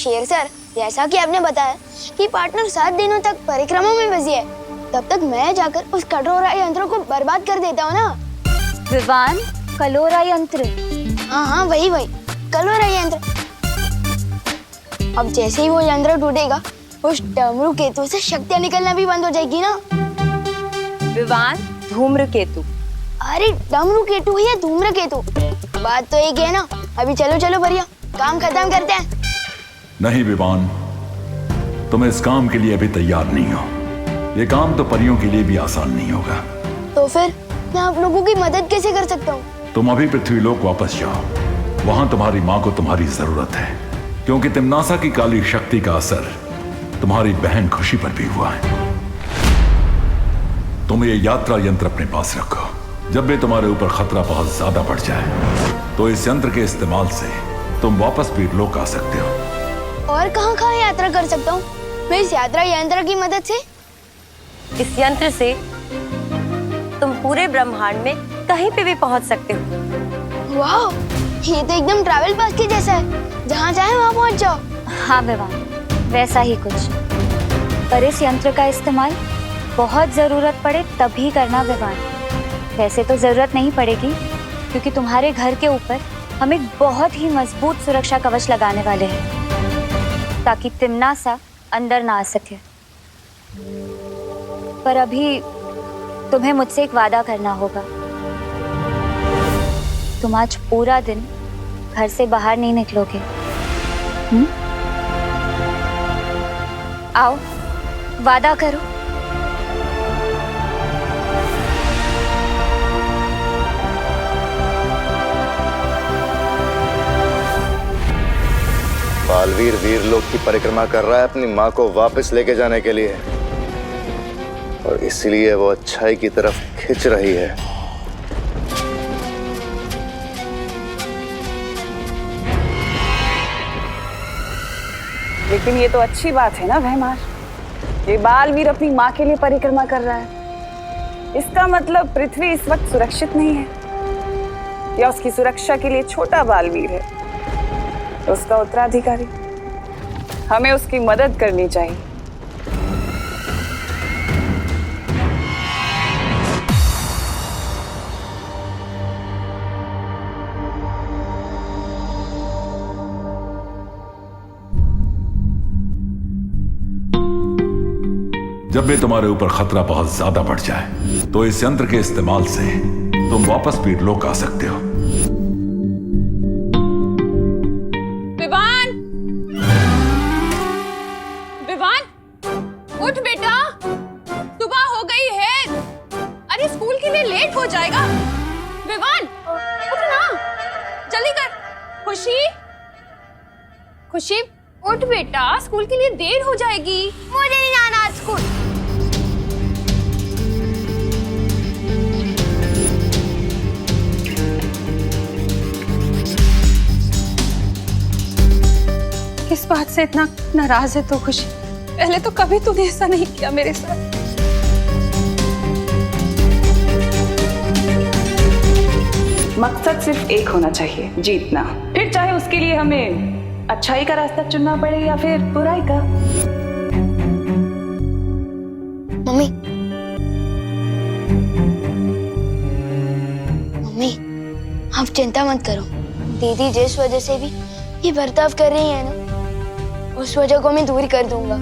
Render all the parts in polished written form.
शेर सर, जैसा कि आपने बताया कि पार्टनर 7 दिनों तक परिक्रमा में बिजी है, तब तक मैं जाकर उस कटोरा यंत्र को बर्बाद कर देता हूँ ना। विवान, कलोरा यंत्र? हाँ, वही कलोरा यंत्र। अब जैसे ही वो यंत्र टूटेगा, उस डमरू केतु से शक्तियाँ निकलना भी बंद हो जाएगी ना। विवान, धूम्रकेतु। अरे डमरू केतु या धूम्रकेतु, बात तो एक है ना। अभी चलो भैया, काम खत्म करते हैं। नहीं विवान, तुम इस काम के लिए अभी तैयार नहीं हो। ये काम तो परियों के लिए भी आसान नहीं होगा। तो फिर मैं आप लोगों की मदद कैसे कर सकता हूँ? तुम अभी पृथ्वीलोक वापस जाओ। वहां तुम्हारी माँ को तुम्हारी जरूरत है, क्योंकि तिम्नासा की काली शक्ति का असर तुम्हारी बहन खुशी पर भी हुआ है। तुम ये यात्रा यंत्र अपने पास रखो। जब भी तुम्हारे ऊपर खतरा बहुत ज्यादा बढ़ जाए, तो इस यंत्र के इस्तेमाल से तुम वापस वीरलोक आ सकते हो। और कहाँ यात्रा कर सकता हूँ मैं इस यात्रा यंत्र की मदद से? इस यंत्र से तुम पूरे ब्रह्मांड में कहीं पे भी पहुंच सकते हो। वाह, ये तो एकदम ट्रैवल पास के जैसा है, जहाँ चाहे वहाँ पहुँच जाओ। हाँ विवान, वैसा ही कुछ। पर इस यंत्र का इस्तेमाल बहुत जरूरत पड़े तभी करना विवान। वैसे तो जरूरत नहीं पड़ेगी, क्योंकि तुम्हारे घर के ऊपर हम एक बहुत ही मजबूत सुरक्षा कवच लगाने वाले हैं, ताकि तिम्नासा अंदर ना आ सके। पर अभी तुम्हें मुझसे एक वादा करना होगा। तुम आज पूरा दिन घर से बाहर नहीं निकलोगे। आओ, वादा करो। बालवीर वीरलोक की परिक्रमा कर रहा है अपनी माँ को वापस लेके जाने के लिए, और इसलिए वो अच्छाई की तरफ खिंच रही है। लेकिन ये तो अच्छी बात है ना भैमार, ये बालवीर अपनी माँ के लिए परिक्रमा कर रहा है। इसका मतलब पृथ्वी इस वक्त सुरक्षित नहीं है, या उसकी सुरक्षा के लिए छोटा बालवीर है उसका उत्तराधिकारी। हमें उसकी मदद करनी चाहिए। जब भी तुम्हारे ऊपर खतरा बहुत ज्यादा बढ़ जाए, तो इस यंत्र के इस्तेमाल से तुम वापस वीरलोक आ सकते हो। उठ बेटा, सुबह हो गई है। अरे स्कूल के लिए लेट हो जाएगा। विवान, उठ ना, जल्दी कर। खुशी, उठ बेटा, स्कूल के लिए देर हो जाएगी। मुझे नहीं जाना आज स्कूल। किस बात से इतना नाराज है तो खुशी? पहले तो कभी तूने ऐसा नहीं किया मेरे साथ। मकसद सिर्फ एक होना चाहिए, जीतना। फिर चाहे उसके लिए हमें अच्छाई का रास्ता चुनना पड़े या फिर बुराई का। मम्मी, आप चिंता मत करो। दीदी जिस वजह से भी ये बर्ताव कर रही है ना, उस वजह को मैं दूर कर दूंगा।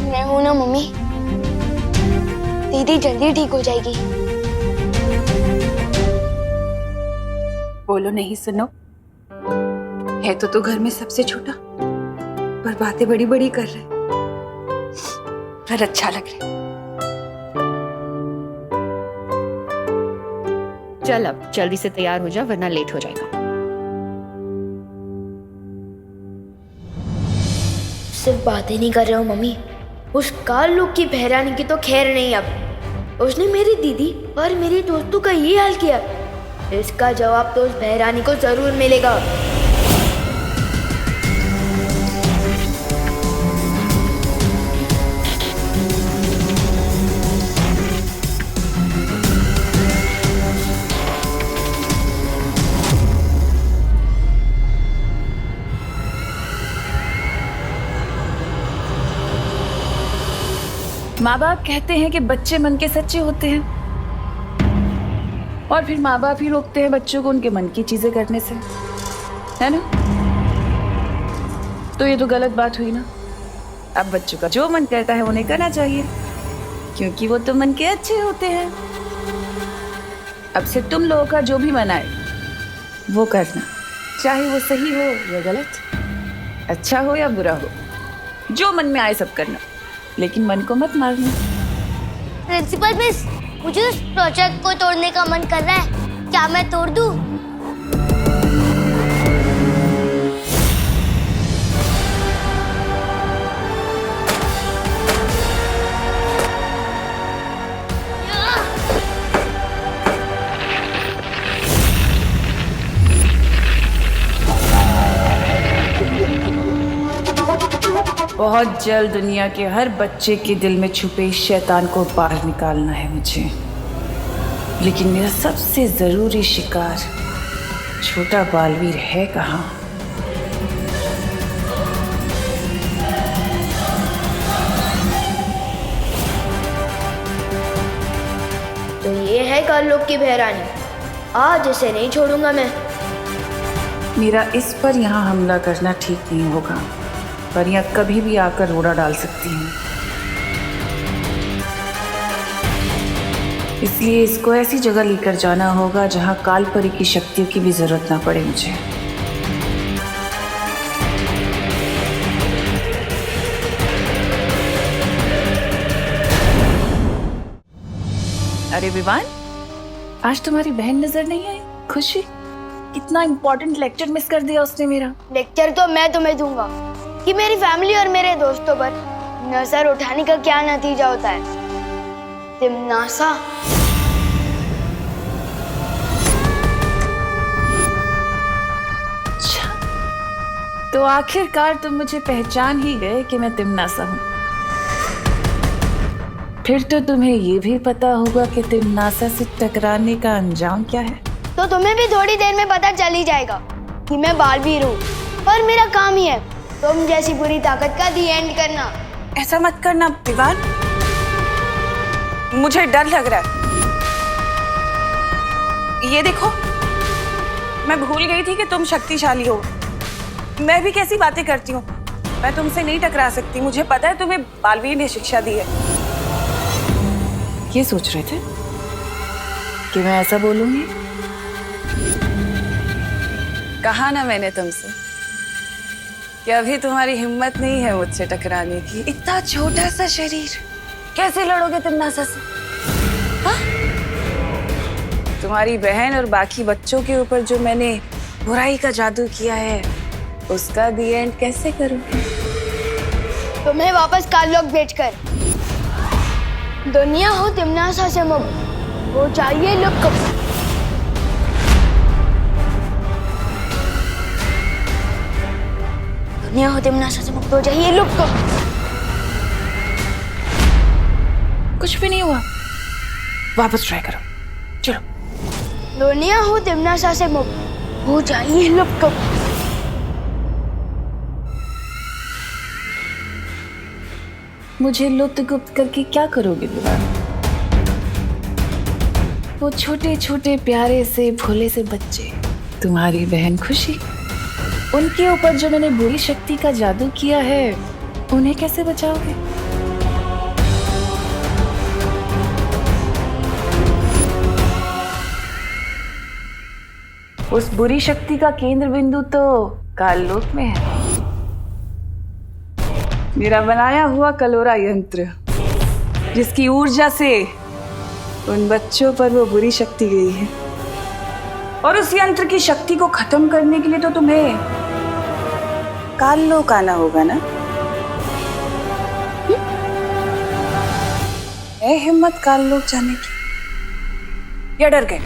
मैं हूं ना मम्मी, दीदी जल्दी ठीक हो जाएगी। बोलो नहीं सुनो, है तो तू घर में सबसे छोटा, पर बातें बड़ी बड़ी कर रहे, पर अच्छा लग रहा है। चल अब जल्दी से तैयार हो जा, वरना लेट हो जाएगा। सिर्फ बातें नहीं कर रहा हूँ मम्मी, उस काल लोक की बहरानी की तो खैर नहीं। अब उसने मेरी दीदी और मेरे दोस्तों का ये हाल किया, इसका जवाब तो उस बहरानी को जरूर मिलेगा। माँ बाप कहते हैं कि बच्चे मन के सच्चे होते हैं, और फिर माँ बाप ही रोकते हैं बच्चों को उनके मन की चीजें करने से, है ना? तो ये तो गलत बात हुई ना। अब बच्चों का जो मन करता है उन्हें करना चाहिए, क्योंकि वो तो मन के अच्छे होते हैं। अब से तुम लोगों का जो भी मन आए वो करना, चाहे वो सही हो या गलत, अच्छा हो या बुरा हो, जो मन में आए सब करना, लेकिन मन को मत मारना। प्रिंसिपल मिस, मुझे उस प्रोजेक्ट को तोड़ने का मन कर रहा है, क्या मैं तोड़ दूं? बहुत जल्द दुनिया के हर बच्चे के दिल में छुपे इस शैतान को बाहर निकालना है मुझे, लेकिन मेरा सबसे जरूरी शिकार छोटा बालवीर है कहाँ? तो ये है काललोक की बहरानी, आज इसे नहीं छोड़ूंगा मैं। मेरा इस पर यहाँ हमला करना ठीक नहीं होगा, पर यह कभी भी आकर रोड़ा डाल सकती है, इसलिए इसको ऐसी जगह लेकर जाना होगा जहाँ कालपरी की शक्तियों की भी जरूरत ना पड़े मुझे। अरे विवान, आज तुम्हारी बहन नजर नहीं आई? खुशी, कितना इंपॉर्टेंट लेक्चर मिस कर दिया उसने मेरा। लेक्चर तो मैं तुम्हें दूंगा कि मेरी फैमिली और मेरे दोस्तों पर नजर उठाने का क्या नतीजा होता है। तिम्नासा, अच्छा, तो आखिरकार तुम मुझे पहचान ही गए कि मैं तिम्नासा हूँ। फिर तो तुम्हें ये भी पता होगा कि तिम्नासा से टकराने का अंजाम क्या है। तो तुम्हें भी थोड़ी देर में पता चल ही जाएगा कि मैं बालवीर हूँ, और मेरा काम ही है तुम जैसी बुरी ताकत का दी एंड करना। ऐसा मत करना विवान, मुझे डर लग रहा है। ये देखो, मैं भूल गई थी कि तुम शक्तिशाली हो। मैं भी कैसी बातें करती हूँ, मैं तुमसे नहीं टकरा सकती। मुझे पता है तुम्हें बालवीर ने शिक्षा दी है। ये सोच रहे थे कि मैं ऐसा बोलूंगी? कहा ना मैंने तुमसे कि अभी तुम्हारी हिम्मत नहीं है मुझसे टकराने की। इतना छोटा सा शरीर, कैसे लड़ोगे तिम्नासा से? हाँ? तुम्हारी बहन और बाकी बच्चों के ऊपर जो मैंने बुराई का जादू किया है, उसका दी एंड कैसे करूंगी? तुम्हें वापस काललोक भेजकर दुनिया हो तिम्नासा से मुक्त हो जाइए लुक। दुनिया हो तिम्नासा से मुक्त हो जाइए लुक। कुछ भी नहीं हुआ, वापस ट्राई करो, चलो। दुनिया हो तिम्नासा से मुक्त हो जाइए लुक। मुझे लुप्त गुप्त करके क्या करोगे विवान? वो छोटे छोटे प्यारे से भोले से बच्चे, तुम्हारी बहन खुशी, उनके ऊपर जो मैंने बुरी शक्ति का जादू किया है, उन्हें कैसे बचाओगे? उस बुरी शक्ति का केंद्र बिंदु तो काललोक में है। मेरा बनाया हुआ कलोरा यंत्र, जिसकी ऊर्जा से उन बच्चों पर वो बुरी शक्ति गई है। और उस यंत्र की शक्ति को खत्म करने के लिए तो तुम्हें काललोक आना होगा ना? है हिम्मत काललोक जाने की, या डर गए?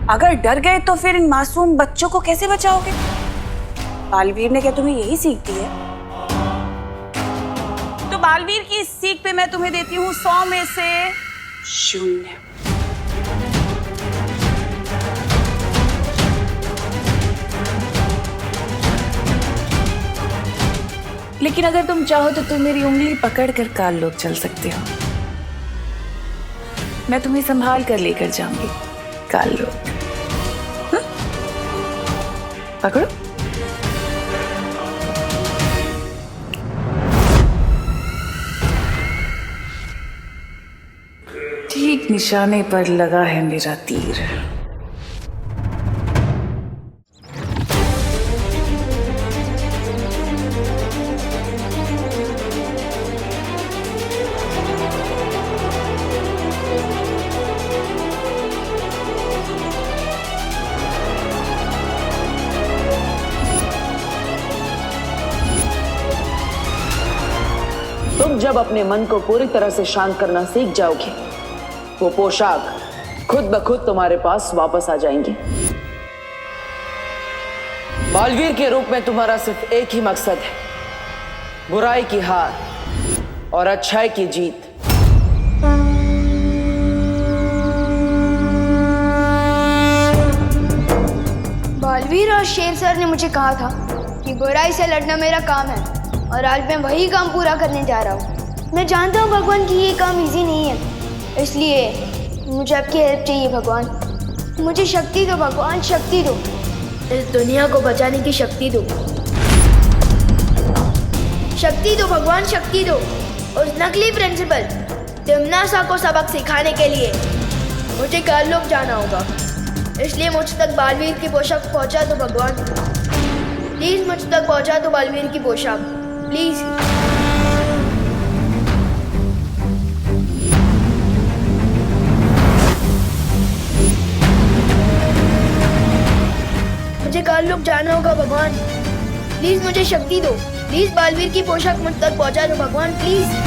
अगर डर गए तो फिर इन मासूम बच्चों को कैसे बचाओगे? बालवीर ने क्या तुम्हें यही सीख दी है? तो बालवीर की इस सीख पे मैं तुम्हें देती हूँ 100 में से 0। लेकिन अगर तुम चाहो तो तुम मेरी उंगली पकड़ कर काल लोक चल सकते हो। मैं तुम्हें संभाल कर लेकर जाऊंगी काल लोक। हाँ? पकड़ो। ठीक निशाने पर लगा है मेरा तीर। तुम जब अपने मन को पूरी तरह से शांत करना सीख जाओगे, वो पोशाक खुद ब खुद तुम्हारे पास वापस आ जाएंगी। बालवीर के रूप में तुम्हारा सिर्फ एक ही मकसद है, बुराई की हार और अच्छाई की जीत। बालवीर और शेर सर ने मुझे कहा था कि बुराई से लड़ना मेरा काम है, और आज मैं वही काम पूरा करने जा रहा हूँ। मैं जानता हूँ भगवान कि ये काम इजी नहीं है, इसलिए मुझे आपकी हेल्प चाहिए भगवान। मुझे शक्ति दो भगवान, शक्ति दो। इस दुनिया को बचाने की शक्ति दो। शक्ति दो भगवान, शक्ति दो। उस नकली प्रिंसिपल तिम्नासा को सबक सिखाने के लिए मुझे काल लोक जाना होगा, इसलिए मुझ तक बालवीर की पोशाक पहुंचा दो भगवान। प्लीज मुझ तक पहुंचा दो बालवीर की पोशाक, प्लीज। मुझे काल लोक जाना होगा भगवान, प्लीज मुझे शक्ति दो। प्लीज बालवीर की पोशाक मुझ तक पहुंचा दो भगवान, प्लीज।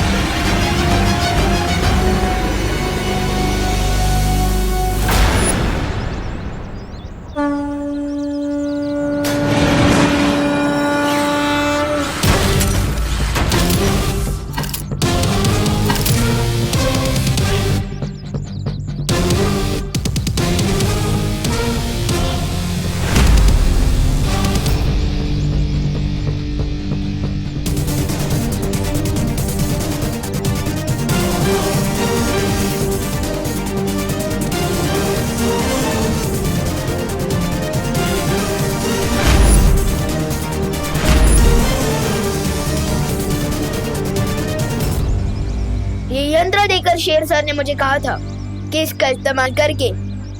ये यंत्र देकर शेर सर ने मुझे कहा था कि इसका इस्तेमाल करके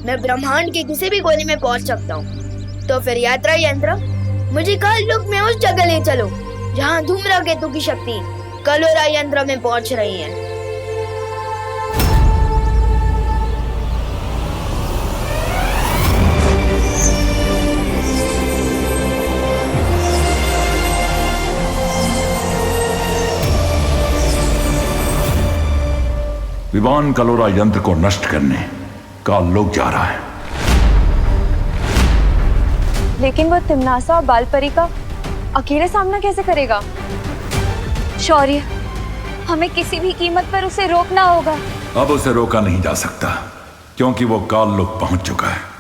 मैं ब्रह्मांड के किसी भी कोने में पहुंच सकता हूँ। तो फिर यात्रा यंत्र मुझे काल लोक में उस जगह ले चलो जहाँ धूम्रकेतु की शक्ति कलोरा यंत्र में पहुंच रही है। विवान कलोरा यंत्र को नष्ट करने काल लोक जा रहा है। लेकिन वो तिम्नासा और बालपरी का अकेले सामना कैसे करेगा? शौर्य, हमें किसी भी कीमत पर उसे रोकना होगा। अब उसे रोका नहीं जा सकता क्योंकि वो काल लोक पहुंच चुका है।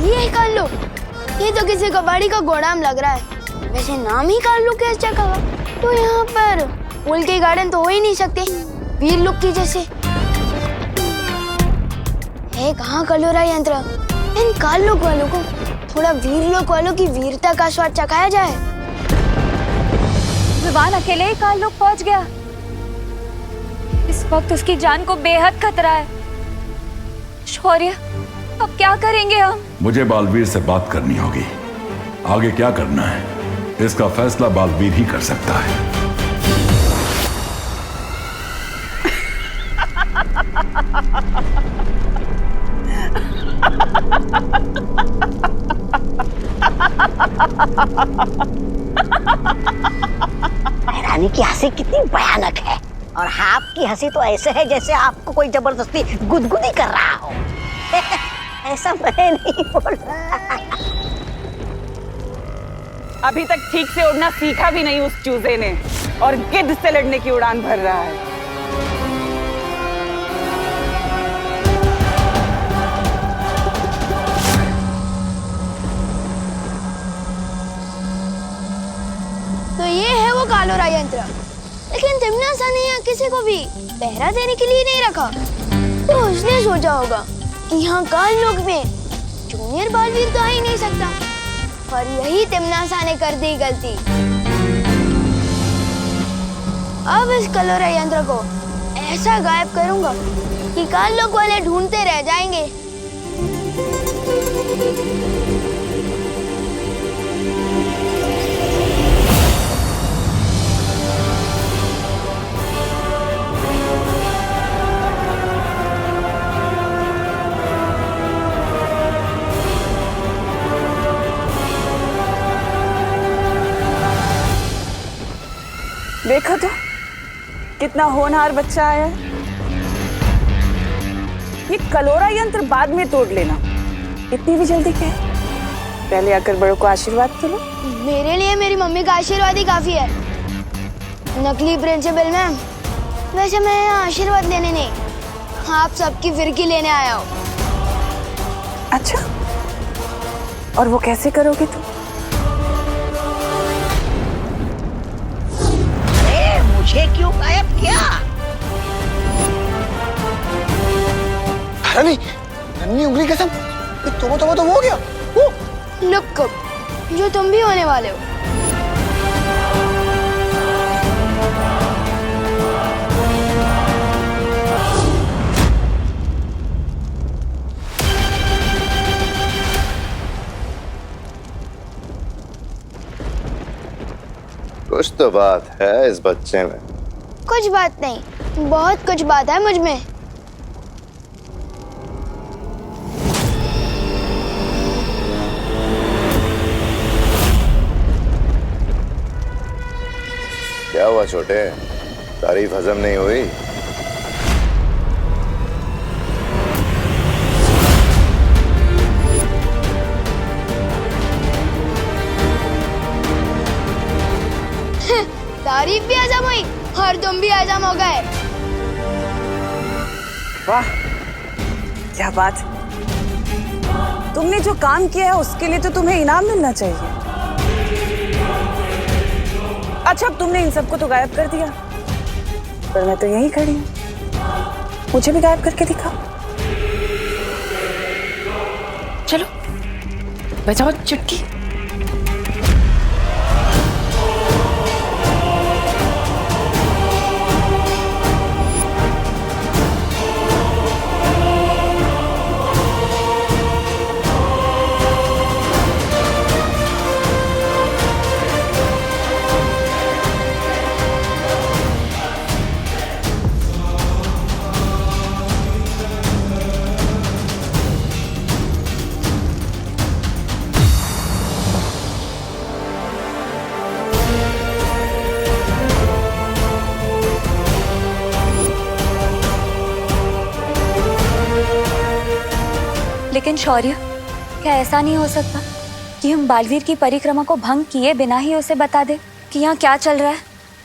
ये काल लोक, ये तो किसी कबाड़ी का गोदाम लग रहा है। वैसे नाम ही काल लोक है इस जगह का, तो यहाँ पर फूल के गार्डन तो हो ही नहीं सकते वीर लोक की जैसे। है कहाँ कलोरा यंत्र? इन काल लोक वालों को थोड़ा वीर लोक वालों की वीरता का स्वाद चखाया जाए। विवान अकेले ही काल लोक पहुंच गया। इस वक्त उसकी जान को बेहद खतरा है। शौर्य, अब क्या करेंगे हम? मुझे बालवीर से बात करनी होगी। आगे क्या करना है इसका फैसला बालवीर ही कर सकता है। रानी की हंसी कितनी भयानक है, और आपकी हंसी तो ऐसे है जैसे आपको कोई जबरदस्ती गुदगुदी कर रहा हो। ऐसा मैं नहीं बोल रहा। अभी तक ठीक से उड़ना सीखा भी नहीं उस चूजे ने, और गिद्ध से लड़ने की उड़ान भर रहा है। तो ये है वो कालोरा यंत्र, लेकिन तिमनासा ने यहाँ किसी को भी पहरा देने के लिए नहीं रखा। तो उसने सोचा होगा कि यहाँ काल लोक में जूनियर बालवीर तो आ ही नहीं सकता, और यही तिमनासा ने कर दी गलती। अब इस कलोरा यंत्र को ऐसा गायब करूंगा कि काल लोक वाले ढूंढते रह जाएंगे। देखो तो कितना होनहार बच्चा आया है। ये कलोरा यंत्र बाद में तोड़ लेना, इतनी भी जल्दी क्या है? पहले आकर बड़ों को आशीर्वाद तो लो। मेरे लिए मेरी मम्मी का आशीर्वाद ही काफी है। नकली प्रिंसिपल मैम, वैसे मैं यहाँ आशीर्वाद लेने नहीं, आप सबकी फिरकी लेने आया हूँ। अच्छा, और वो कैसे करोगे तुम? मुझे क्यों गायब किया? रानी, नन्ही उंगली कसम, तो वो हो गया। लुक, जो तुम भी होने वाले हो। कुछ तो बात है इस बच्चे में। कुछ बात नहीं, बहुत कुछ बात है मुझ में। क्या हुआ छोटे, तारीफ हजम नहीं हुई? तारीफ भी हजम हुई और तुम भी हजम हो गए। वाह, क्या बात। तुमने जो काम किया है उसके लिए तो तुम्हें इनाम मिलना चाहिए। अच्छा, अब तुमने इन सबको तो गायब कर दिया, पर मैं तो यहीं खड़ी हूँ। मुझे भी गायब करके दिखाओ। चलो बजाओ चुटकी। लेकिन शौर्य, क्या ऐसा नहीं हो सकता कि हम बालवीर की परिक्रमा को भंग किए बिना ही उसे बता दे कि यहाँ क्या चल रहा है?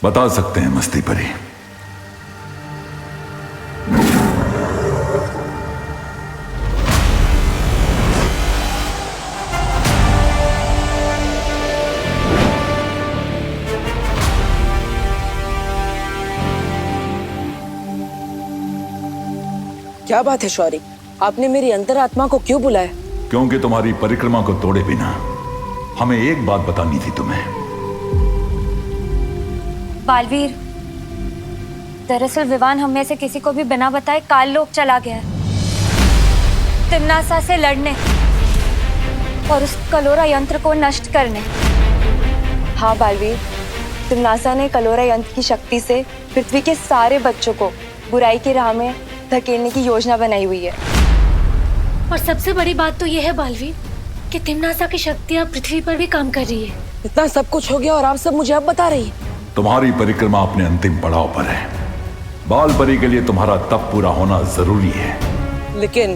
बता सकते हैं मस्ती परी। क्या बात है शौर्य, आपने मेरी अंतरात्मा को क्यों बुलाया? क्योंकि तुम्हारी परिक्रमा को तोड़े बिना हमें एक बात बतानी थी तुम्हें। बालवीर, दरअसल विवान हम में से किसी को भी बिना बताए काल लोक चला गया है, तिमनासा से लड़ने और उस कलोरा यंत्र को नष्ट करने। हाँ बालवीर, तिमनासा ने कलोरा यंत्र की शक्ति से पृथ्वी के सारे बच्चों को बुराई की राह में धकेलने की योजना बनाई हुई है। और सबसे बड़ी बात तो यह है बालवीर कि तिमनासा की शक्तियाँ पृथ्वी पर भी काम कर रही है। इतना सब कुछ हो गया और आप सब मुझे अब बता रही है? तुम्हारी परिक्रमा अपने अंतिम पड़ाव पर है। बाल परी के लिए तुम्हारा तप पूरा होना जरूरी है। लेकिन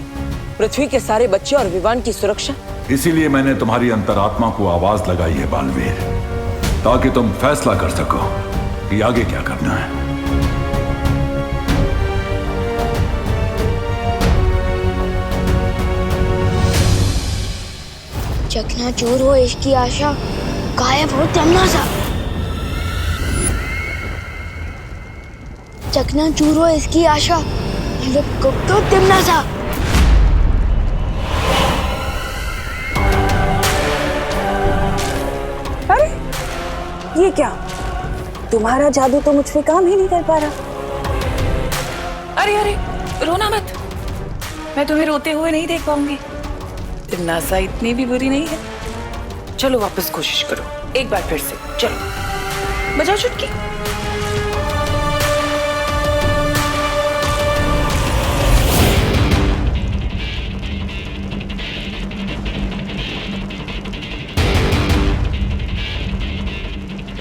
पृथ्वी के सारे बच्चे और विवान की सुरक्षा? इसीलिए मैंने तुम्हारी अंतरात्मा को आवाज लगाई है बालवीर, ताकि तुम फैसला कर सको कि आगे क्या करना है। चकनाचूर हो इसकी आशा, गायब हो तिमनासा। चकनाचूर हो इसकी आशा, गुप्त हो तिमनासा। अरे ये क्या, तुम्हारा जादू तो मुझ पे काम ही नहीं कर पा रहा। अरे अरे रोना मत, मैं तुम्हें रोते हुए नहीं देख पाऊंगी। तिमनासा इतनी भी बुरी नहीं है। चलो वापस कोशिश करो, एक बार फिर से। चलो बजाओ चुटकी।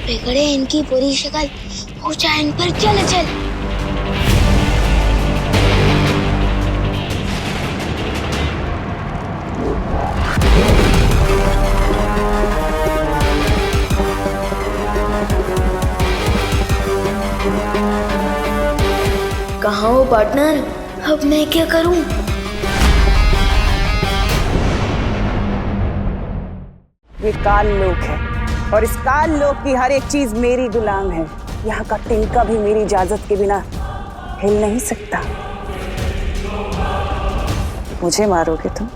बिगड़े इनकी बुरी शक्ल, ऊंचा इन पर चल चल। कहाँ हो पार्टनर, अब मैं क्या करूं? ये काल लोक है और इस काल लोक की हर एक चीज मेरी गुलाम है। यहाँ का तिनका भी मेरी इजाजत के बिना हिल नहीं सकता। मुझे मारोगे तुम?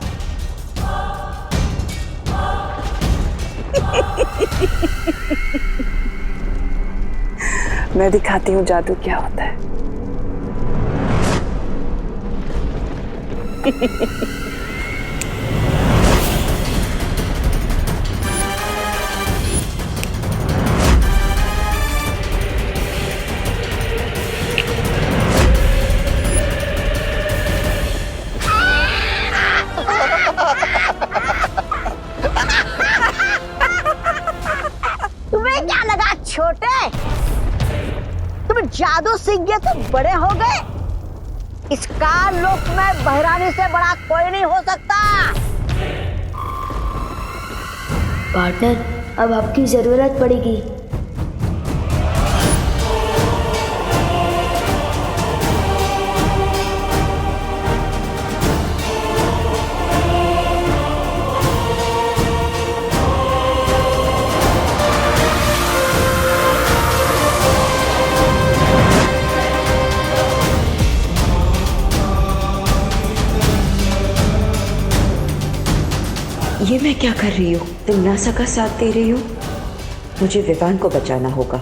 मैं दिखाती हूँ जादू क्या होता है। तुम्हें क्या लगा छोटे, तुम जादू सीख गए तो बड़े हो गए? इस काल लोक में बहरानी से बड़ा कोई नहीं हो सकता। पार्टनर, अब आपकी जरूरत पड़ेगी। ये मैं क्या कर रही हूँ? तिमनासा का साथ दे रही हूँ। मुझे विवान को बचाना होगा।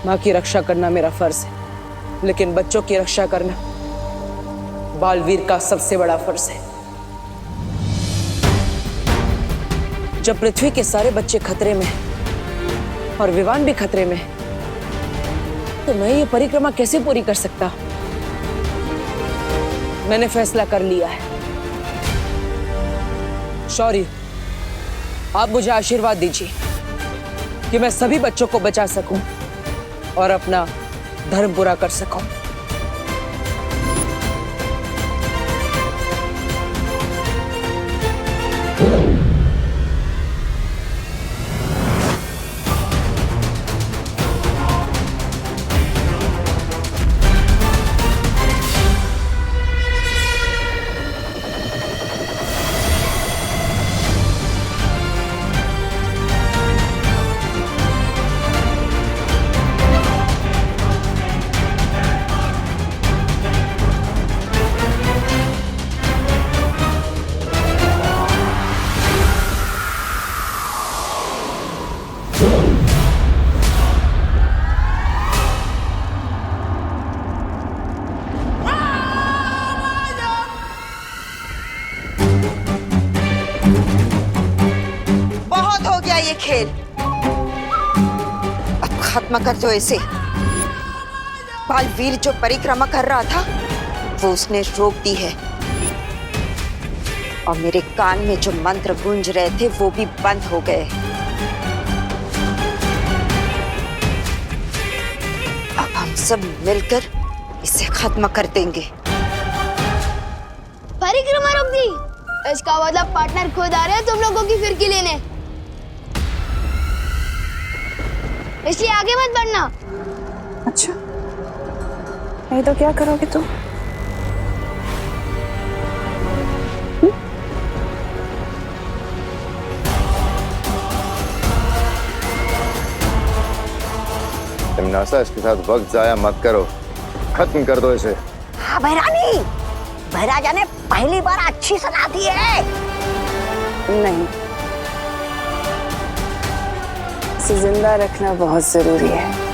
माँ की रक्षा करना मेरा फर्ज है, लेकिन बच्चों की रक्षा करना बालवीर का सबसे बड़ा फर्ज है। जब पृथ्वी के सारे बच्चे खतरे में और विवान भी खतरे में, तो मैं ये परिक्रमा कैसे पूरी कर सकता? मैंने फैसला कर लिया है। शौर्य, आप मुझे आशीर्वाद दीजिए कि मैं सभी बच्चों को बचा सकूं और अपना धर्म पूरा कर सकूं। खात्मा कर दो इसे। बालवीर जो परिक्रमा कर रहा था वो उसने रोक दी है, और मेरे कान में जो मंत्र गूंज रहे थे वो भी बंद हो गए। अब हम सब मिलकर इसे खत्म कर देंगे। परिक्रमा रोक दी, इसका मतलब पार्टनर खुद आ रहे हैं तुम लोगों की फिरकी लेने, इसलिए आगे मत बढ़ना। अच्छा, नहीं तो क्या करोगे तुम? तिमनासा, इसके साथ वक्त जाया मत करो, खत्म कर दो इसे। हाँ भैरानी, भैराजा ने पहली बार अच्छी सलाह दी है। नहीं, इसे जिंदा रखना बहुत जरूरी है।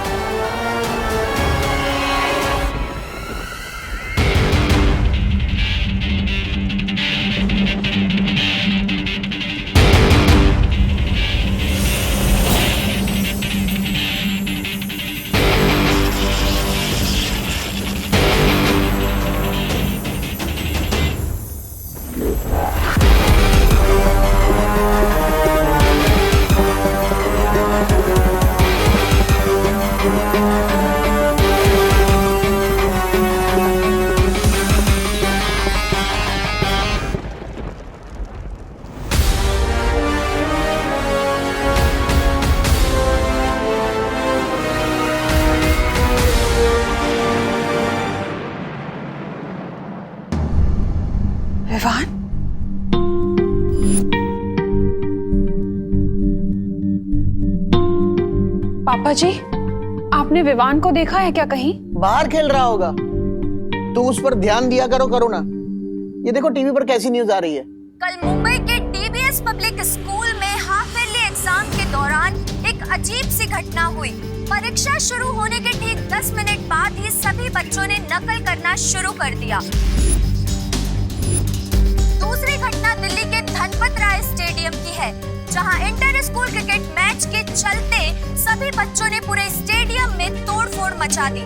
विवान, पापा जी, आपने विवान को देखा है क्या कहीं? बाहर खेल रहा होगा, तो उस पर ध्यान दिया करो करुणा। ये देखो टीवी पर कैसी न्यूज आ रही है। कल मुंबई के डीबीएस पब्लिक स्कूल में हाफ ईयरली एग्जाम के दौरान एक अजीब सी घटना हुई। परीक्षा शुरू होने के ठीक 10 मिनट बाद ही सभी बच्चों ने नकल करना शुरू कर दिया। दूसरी घटना दिल्ली के धनपत राय स्टेडियम की है, जहां इंटर स्कूल क्रिकेट मैच के चलते सभी बच्चों ने पूरे स्टेडियम में तोड़फोड़ मचा दी।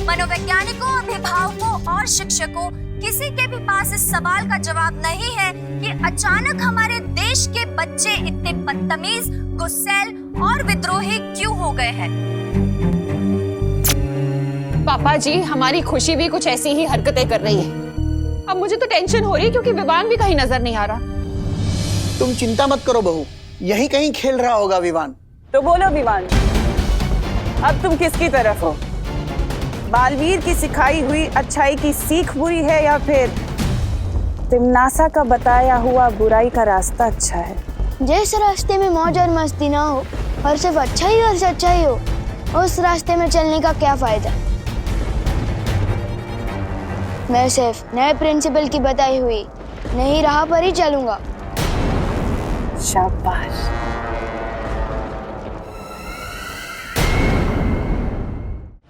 मनोवैज्ञानिकों, अभिभावकों और शिक्षकों, किसी के भी पास इस सवाल का जवाब नहीं है कि अचानक हमारे देश के बच्चे इतने बदतमीज, गुस्सैल और विद्रोही क्यों हो गए हैं। पापा जी, हमारी खुशी भी कुछ ऐसी ही हरकतें कर रही है। अब मुझे तो टेंशन हो रही है क्योंकि विवान भी कहीं नजर नहीं आ रहा। तुम चिंता मत करो बहू, यही कहीं खेल रहा होगा विवान। तो बोलो विवान, अब तुम किसकी तरफ हो? बालवीर की सिखाई हुई अच्छाई की सीख बुरी है, या फिर तिमनासा का बताया हुआ बुराई का रास्ता अच्छा है? जिस रास्ते में मौज और मस्ती ना हो और सिर्फ अच्छाई और सच्चाई हो, उस रास्ते में चलने का क्या फायदा। मैं सिर्फ नए प्रिंसिपल की बताई हुई नई राह पर ही चलूंगा। शाबाश।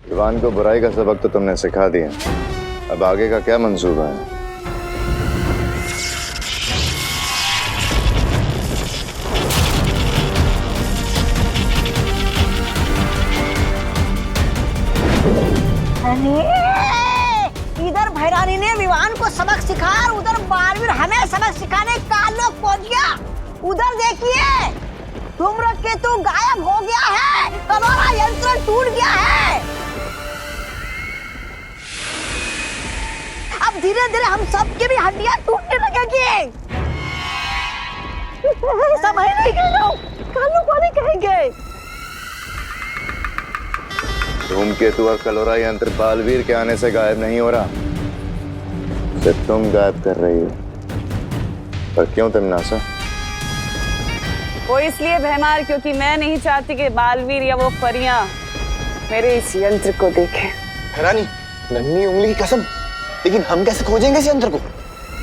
विवान को बुराई का सबक तो तुमने सिखा दिया, अब आगे का क्या मंसूबा है? इधर भैरानी ने विवान को सबक सिखाया और उधर बालवीर हमें सबक सिखाने का लोग पहुंच गया। उधर देखिए, धूम्रकेतु गायब हो गया है, कलोरा यंत्र टूट गया है। अब धीरे धीरे हम सबके भी हड्डियां टूटने लगेंगी। समझ नहीं गए लोग, कालू को नहीं कहेंगे। धूमकेतु और कलोरा यंत्र बालवीर के आने से गायब नहीं हो रहा, सिर्फ तुम गायब कर रही हो। पर क्यों तिमनासा? वो इसलिए भैमार, क्योंकि मैं नहीं चाहती कि बालवीर या वो परियां मेरे इस यंत्र को देखें। रानी, नन्ही उंगली की कसम, लेकिन हम कैसे खोजेंगे इस यंत्र को?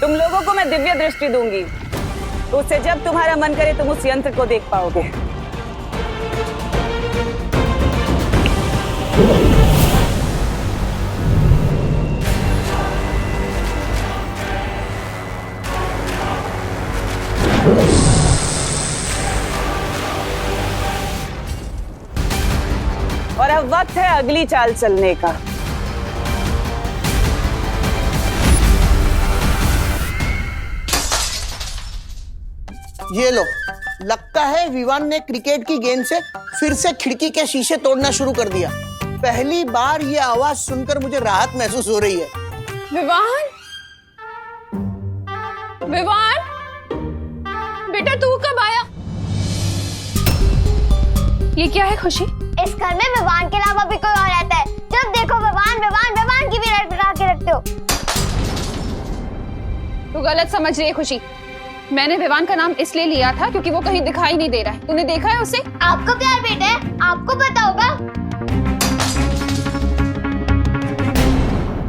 तुम लोगों को मैं दिव्य दृष्टि दूंगी, तो उससे जब तुम्हारा मन करे तुम उस यंत्र को देख पाओगे। और अब वक्त है अगली चाल चलने का। ये लो, लगता है विवान ने क्रिकेट की गेंद से फिर से खिड़की के शीशे तोड़ना शुरू कर दिया। पहली बार ये आवाज सुनकर मुझे राहत महसूस हो रही है। विवान, विवान, बेटा तू कब आया? ये क्या है खुशी? इस घर में विवान के अलावा भी कोई और रहता है। जब देखो विवान विवान विवान की भी रटा के रखते हो। तू गलत समझ रही है खुशी। मैंने विवान का नाम इसलिए लिया था क्योंकि वो कहीं दिखाई नहीं दे रहा है। तूने देखा है उसे? आपको प्यार बेटा है, आपको पता होगा।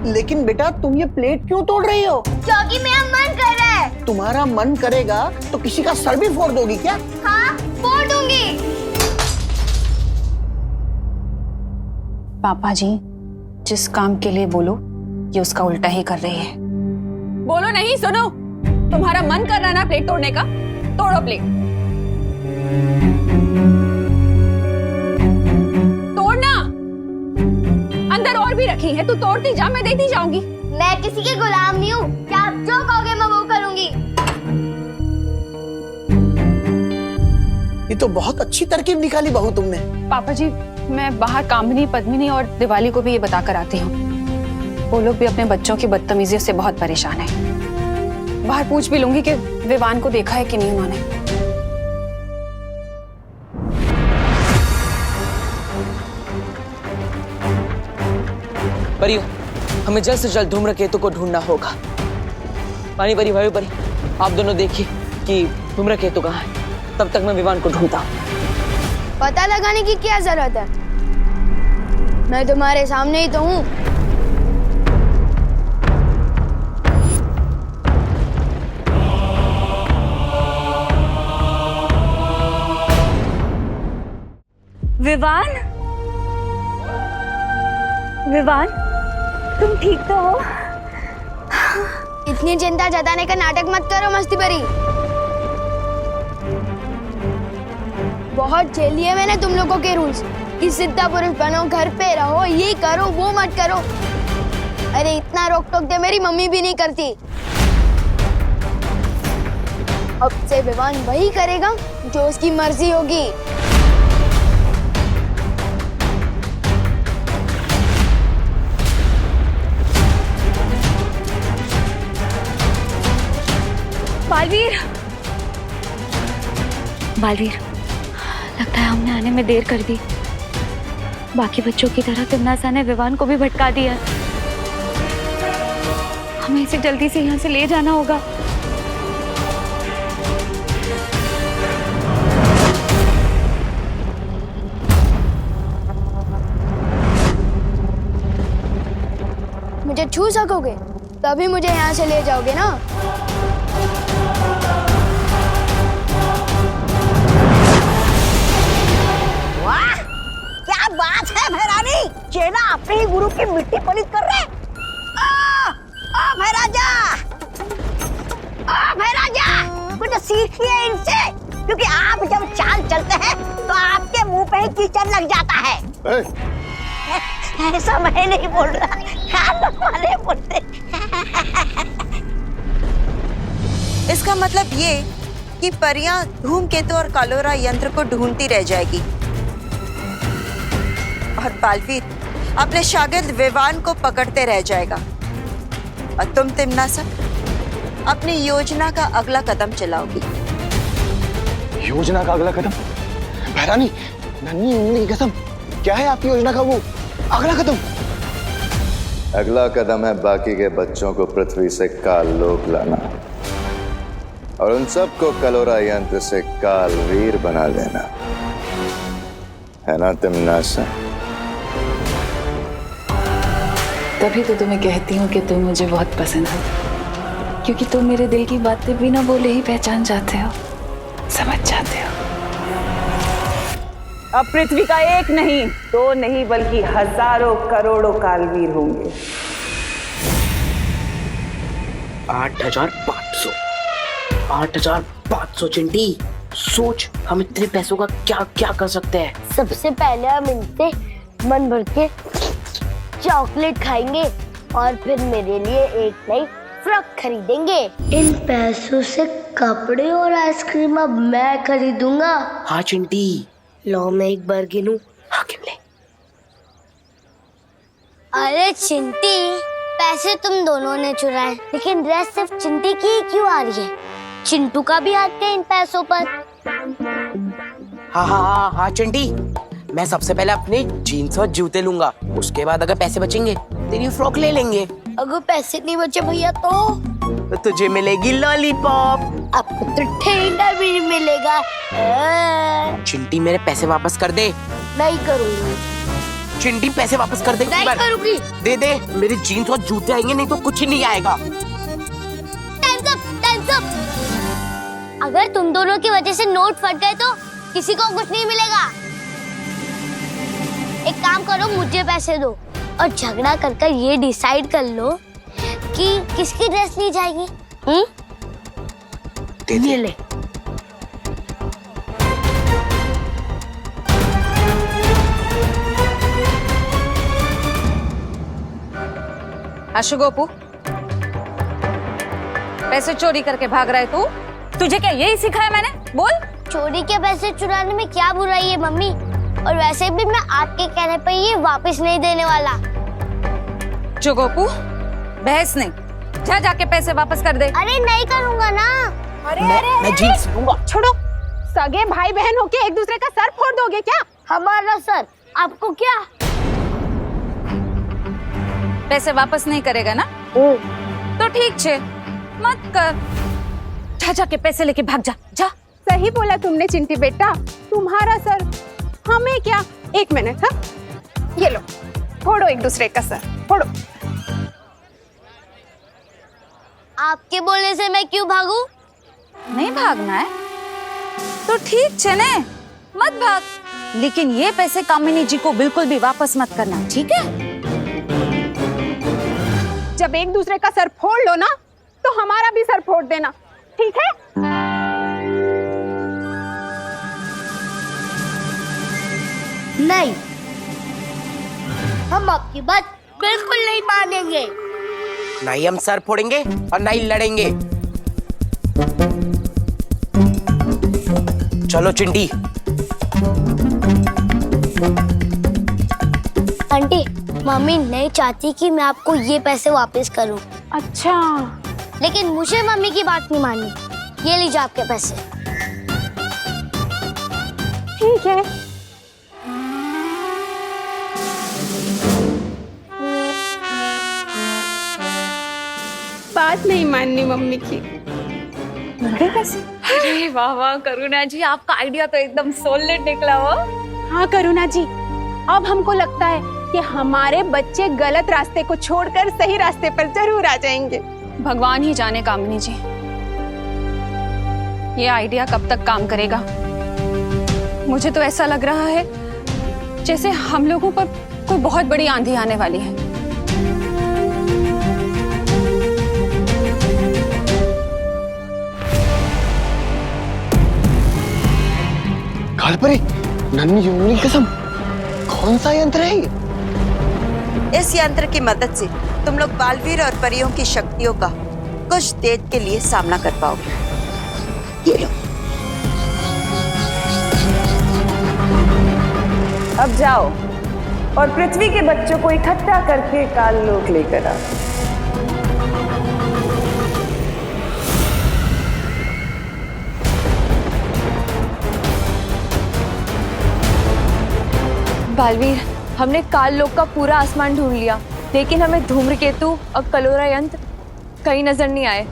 लेकिन बेटा तुम ये प्लेट क्यों तोड़ रही हो? क्योंकि मेरा मन कर रहा है। तुम्हारा मन करेगा तो किसी का सर भी फोड़ दोगी क्या? हाँ, फोड़ दूंगी। पापा जी जिस काम के लिए बोलो ये उसका उल्टा ही कर रही है। बोलो नहीं, सुनो। तुम्हारा मन कर रहा है ना प्लेट तोड़ने का? तोड़ो प्लेट। तोड़ना। अंदर और भी रखी है, तू तोड़ती जा, मैं देती जाऊंगी। मैं किसी की गुलाम नहीं हूँ। क्या आप जो कहोगे मैं वो करूंगी। ये तो बहुत अच्छी तरकीब निकाली बहू तुमने। पापा जी मैं बाहर कामिनी, पद्मिनी और दिवाली को भी ये बता कर आती हूँ। वो लोग भी अपने बच्चों की बदतमीजियों से बहुत परेशान हैं। बाहर पूछ भी लूंगी कि विवान को देखा है कि नहीं उन्होंने। परियो, हमें जल्द से जल्द धूम्रकेतु को ढूंढना होगा। पानी परी, भाई परी, आप दोनों देखिए कि धूम्रकेतु कहाँ है। तब तक मैं विवान को ढूंढता हूँ। पता लगाने की क्या जरूरत है? मैं तुम्हारे सामने ही तो हूँ। विवान, विवान, तुम ठीक तो हो? इतनी चिंता जताने का नाटक मत करो मस्ती भरी। बहुत झेल लिए मैंने तुम लोगों के रूल्स कि सिद्धा पुरुष बनो, घर पे रहो, ये करो वो मत करो। अरे इतना रोक टोक दे मेरी मम्मी भी नहीं करती। अब से विवान वही करेगा जो उसकी मर्जी होगी। बालवीर, बालवीर, लगता है हमने आने में देर कर दी। बाकी बच्चों की तरह तिमनासा ने विवान को भी भटका दिया। हमें इसे जल्दी से यहाँ से ले जाना होगा। मुझे छू सकोगे तभी मुझे यहाँ से ले जाओगे ना। वाह, क्या बात है भैरानी। चेला अपने ही गुरु की मिट्टी पलित कर रहे। ओ भैराजा, ओ भैराजा, कुछ सीखिए इनसे, क्योंकि आप जब चाल चलते हैं तो आपके मुंह पे ही कीचड़ लग जाता है। ऐसा मैं नहीं बोल रहा, खान वाले बोलते। इसका मतलब ये कि परियां धूमकेतु और कालोरा यंत्र को ढूंढती रह जाएगी और बालवीर अपने शागिर्द विवान को पकड़ते रह जाएगा और तुम तिमनासा अपनी योजना का अगला कदम चलाओगी। योजना का अगला कदम? भैरानी, नन्ही उंगली की कसम, क्या है आपकी योजना का वो अगला कदम? अगला कदम है बाकी के बच्चों को पृथ्वी से काल लोक लाना और उन सबको कलोरा यंत्र से कालवीर बना देना, है ना तिमनासा? तभी तो तुम्हें कहती हूँ कि तुम मुझे बहुत पसंद हो, क्योंकि तुम मेरे दिल की बातें बिना बोले ही पहचान जाते हो, समझ जाते हो। अब पृथ्वी का एक नहीं, दो नहीं, बल्कि हजारों करोड़ों कालवीर होंगे। 8,500 8,500 चिंटी, सोच हम इतने पैसों का क्या क्या कर सकते हैं। सबसे पहले हम इनसे मन भर के चॉकलेट खाएंगे और फिर मेरे लिए एक नई फ्रॉक खरीदेंगे। इन पैसों से कपड़े और आइसक्रीम अब मैं खरीदूंगा। हाँ चिंटी। लो मैं एक बार गिनूं। हाँ गिन ले। अरे चिंटी, पैसे तुम दोनों ने चुराए, लेकिन ड्रेस सिर्फ चिंटी की ही क्यों आ रही है? चिंटू का भी हाथ है इन पैसों पर। हाँ हाँ हाँ हाँ चिंटी, मैं सबसे पहले अपने जीन्स और जूते लूंगा, उसके बाद अगर पैसे बचेंगे तेरी फ्रॉक ले लेंगे। अगर पैसे नहीं बचे भैया तो तुझे मिलेगी लॉलीपॉप। आपको तो ठेंगा भी नहीं मिलेगा। चिंटी मेरे पैसे वापस कर दे। नहीं करूंगी। चिंटी पैसे वापस कर दे। नहीं करूंगी। दे दे, मेरे जीन्स और जूते आएंगे, नहीं तो कुछ नहीं आएगा। Times up. अगर तुम दोनों की वजह से नोट फट गए तो किसी को कुछ नहीं मिलेगा। एक काम करो, मुझे पैसे दो और झगड़ा कर ये डिसाइड कर लो कि किसकी ड्रेस ली जाएगी। ये ले। आशु गोपू, पैसे चोरी करके भाग रहा है तू? तुझे क्या यही सिखाया मैंने? बोल। चोरी के पैसे चुराने में क्या बुराई है मम्मी? और वैसे भी मैं आपके कहने पर ये वापस नहीं देने वाला। जो गोपू, बहस नहीं, जा जाके पैसे वापस कर दे। अरे नहीं करूंगा ना। मैं जीन्स लूंगा। छोड़ो, सगे भाई बहन होके एक दूसरे का सर फोड़ दोगे क्या? हमारा सर आपको क्या? पैसे वापस नहीं करेगा ना? तो ठीक छे, मत कर। जा जाके पैसे लेके भाग जा। जा। सही बोला तुमने चिंटी बेटा, तुम्हारा सर हमें क्या। एक मिनट। हाँ, ये लो, फोड़ो एक दूसरे का सर, फोड़ो। आपके बोलने से मैं क्यों भागूं? नहीं भागना है तो ठीक छे ने, मत भाग, लेकिन ये पैसे कामिनी जी को बिल्कुल भी वापस मत करना, ठीक है? जब एक दूसरे का सर फोड़ लो ना, तो हमारा भी सर फोड़ देना, ठीक है? नहीं, हम आपकी बात बिल्कुल नहीं मानेंगे। नहीं हम सर फोड़ेंगे और नहीं लड़ेंगे। चलो चिंटी। आंटी, मम्मी नहीं चाहती कि मैं आपको ये पैसे वापस करूं। अच्छा, लेकिन मुझे मम्मी की बात नहीं माननी। ये लीजिए आपके पैसे। ठीक है। बात नहीं माननी मम्मी की। अरे वाह वाह करुणा जी, आपका आइडिया तो एकदम सॉलिड निकला हो। हाँ करुणा जी, अब हमको लगता है कि हमारे बच्चे गलत रास्ते को छोड़कर सही रास्ते पर जरूर आ जाएंगे। भगवान ही जाने कामिनी जी, ये आइडिया कब तक काम करेगा। मुझे तो ऐसा लग रहा है जैसे हम लोगों पर कोई बहुत बड़ी आंधी आने वाली है। कालपरी, नन्ही जुम्मनी कसम, कौन सा यंत्र है ये? इस यंत्र की मदद से तुम लोग बालवीर और परियों की शक्तियों का कुछ देर के लिए सामना कर पाओगे। ये लो। अब जाओ और पृथ्वी के बच्चों को इकट्ठा करके काललोक लेकर आओ। बालवीर, हमने काल लोक का पूरा आसमान ढूंढ लिया, लेकिन हमें धूम्रकेतु और कलोरा यंत्र कहीं नजर नहीं आए।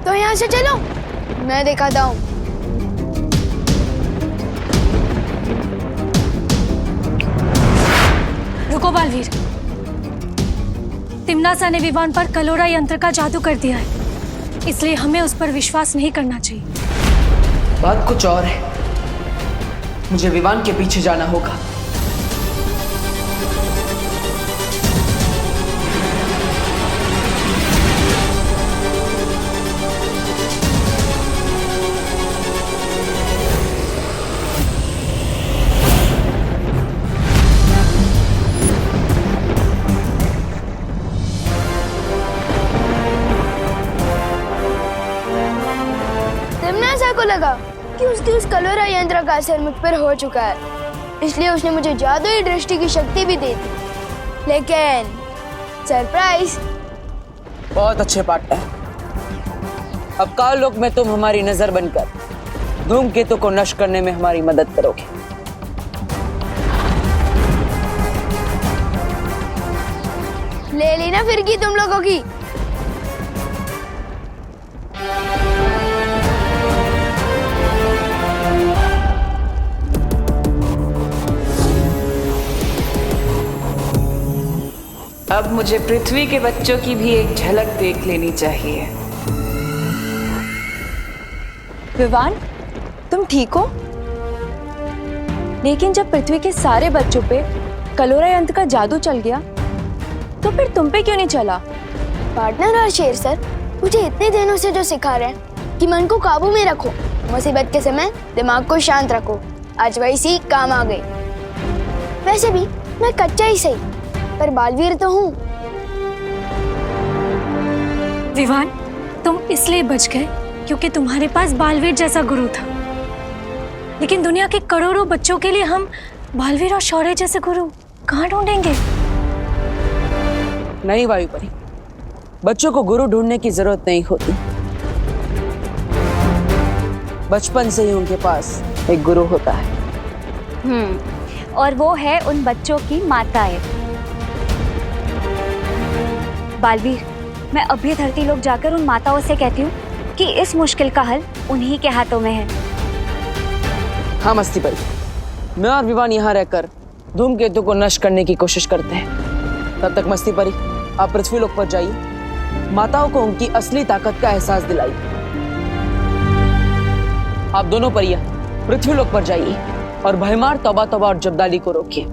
तो यहाँ से चलो, मैं दिखाता हूँ। रुको बालवीर, तिम्नासा ने विवान पर कलोरा यंत्र का जादू कर दिया है, इसलिए हमें उस पर विश्वास नहीं करना चाहिए। बात कुछ और है, मुझे विवान के पीछे जाना होगा। को लगा कि उसके उस कलोरा यंत्र का असर मुझ पर हो चुका है, इसलिए उसने मुझे जादुई दृष्टि की शक्ति भी दे दी। लेकिन सरप्राइज। बहुत अच्छे पार्टनर। अब काल लोक में तुम हमारी नजर बनकर धूमकेतु को नष्ट करने में हमारी मदद करोगे। ले ली ना फिर की तुम लोगों की। अब मुझे पृथ्वी के बच्चों की भी एक झलक देख लेनी चाहिए। विवान, तुम ठीक हो? लेकिन जब पृथ्वी के सारे बच्चों पे कलोरा यंत्र का जादू चल गया, तो फिर तुम पे क्यों नहीं चला? पार्टनर और शेर सर मुझे इतने दिनों से जो सिखा रहे हैं कि मन को काबू में रखो, मुसीबत के समय दिमाग को शांत रखो, आज वही सीख काम आ गई। वैसे भी मैं कच्चा ही सही, पर बालवीर तो हूँ। विवान, तुम इसलिए बच गए क्योंकि तुम्हारे पास बालवीर जैसा गुरु था। लेकिन दुनिया के करोड़ों बच्चों के लिए हम बालवीर और शौर्य जैसे गुरु कहाँ ढूंढेंगे? नहीं वायुपरी, बच्चों को गुरु ढूंढने की जरूरत नहीं होती। बचपन से ही उनके पास एक गुरु होता है। और वो है उन बच्चों की माताएं। बालवीर, मैं अभी धरती लोक जाकर उन माताओं से कहती हूँ कि इस मुश्किल का हल उन्हीं के हाथों में है। हाँ मस्ती परी, मैं और विवान यहाँ रहकर धूमकेतु को नष्ट करने की कोशिश करते हैं। तब तक मस्ती परी, आप पृथ्वी लोक पर जाइए, माताओं को उनकी असली ताकत का एहसास दिलाइए। आप दोनों परियां पृथ्वी लोक पर जाइए और भयमार तौबा तौबा और जब्दाली को रोकिए।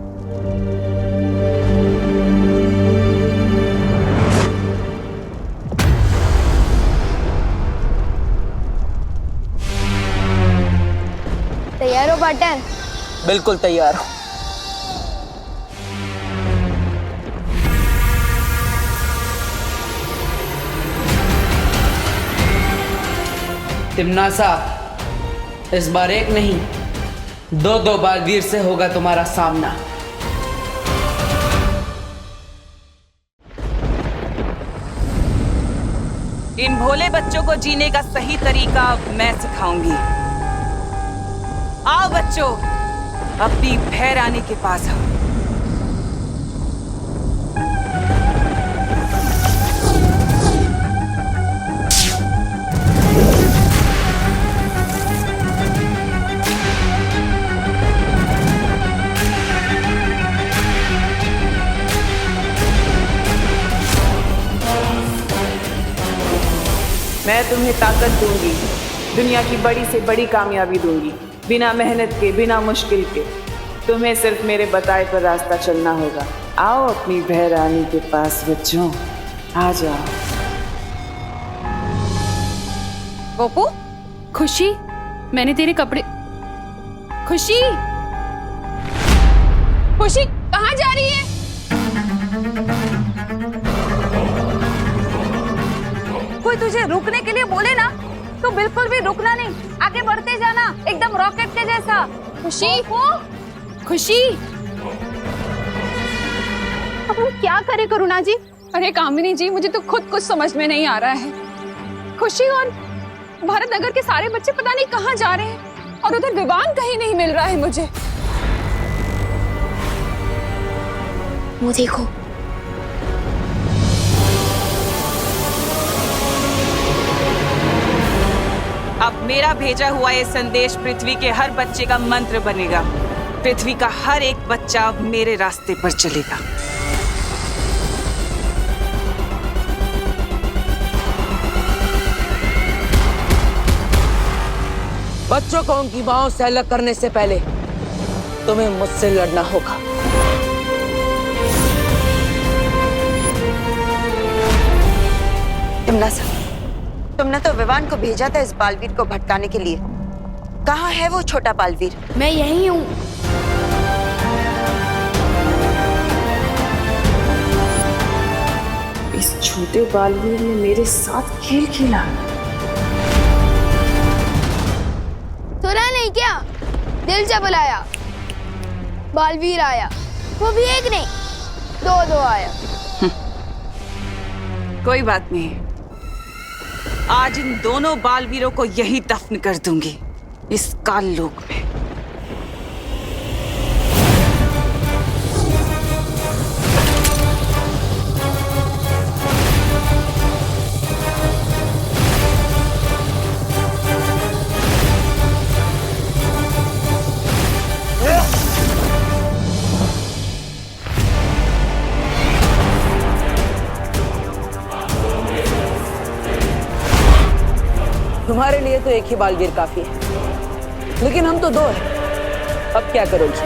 तैयार हो पार्टनर? बिल्कुल तैयार हूं। तिम्नासा, इस बार एक नहीं, दो बालवीर से होगा तुम्हारा सामना। इन भोले बच्चों को जीने का सही तरीका मैं सिखाऊंगी। आओ बच्चों, अपनी भैरानी के पास आओ। मैं तुम्हें ताकत दूंगी, दुनिया की बड़ी से बड़ी कामयाबी दूंगी, बिना मेहनत के, बिना मुश्किल के। तुम्हें सिर्फ मेरे बताए पर रास्ता चलना होगा। आओ अपनी भैरानी के पास बच्चों, आ जाओ। गोपू, खुशी, मैंने तेरे कपड़े। खुशी, खुशी कहाँ जा रही है? कोई तुझे रुकने के लिए बोले ना तो बिल्कुल भी रुकना नहीं, आगे बढ़ते जाना, एकदम रॉकेट के जैसा। खुशी, खुशी, अब हम क्या करें करुणा जी? अरे कामिनी जी, मुझे तो खुद कुछ समझ में नहीं आ रहा है। खुशी और भारत नगर के सारे बच्चे पता नहीं कहाँ जा रहे हैं, और उधर विवान कहीं नहीं मिल रहा है मुझे। वो देखो, अब मेरा भेजा हुआ ये संदेश पृथ्वी के हर बच्चे का मंत्र बनेगा। पृथ्वी का हर एक बच्चा अब मेरे रास्ते पर चलेगा। बच्चों को उनकी मांओं से अलग करने से पहले तुम्हें मुझसे लड़ना होगा। तिम्नासा, तुमने तो विवान को भेजा था इस बालवीर को भटकाने के लिए। कहाँ है वो छोटा बालवीर? मैं यहीं हूँ। इस छोटे बालवीर ने मेरे साथ खेल खेला। नहीं क्या? दिल से बुलाया, बालवीर आया, वो भी एक नहीं दो आया। कोई बात नहीं, आज इन दोनों बालवीरों को यही दफन कर दूंगी, इस काल लोक में। तुम्हारे लिए तो एक ही बालवीर काफी है, लेकिन हम तो दो हैं। अब क्या करोगी?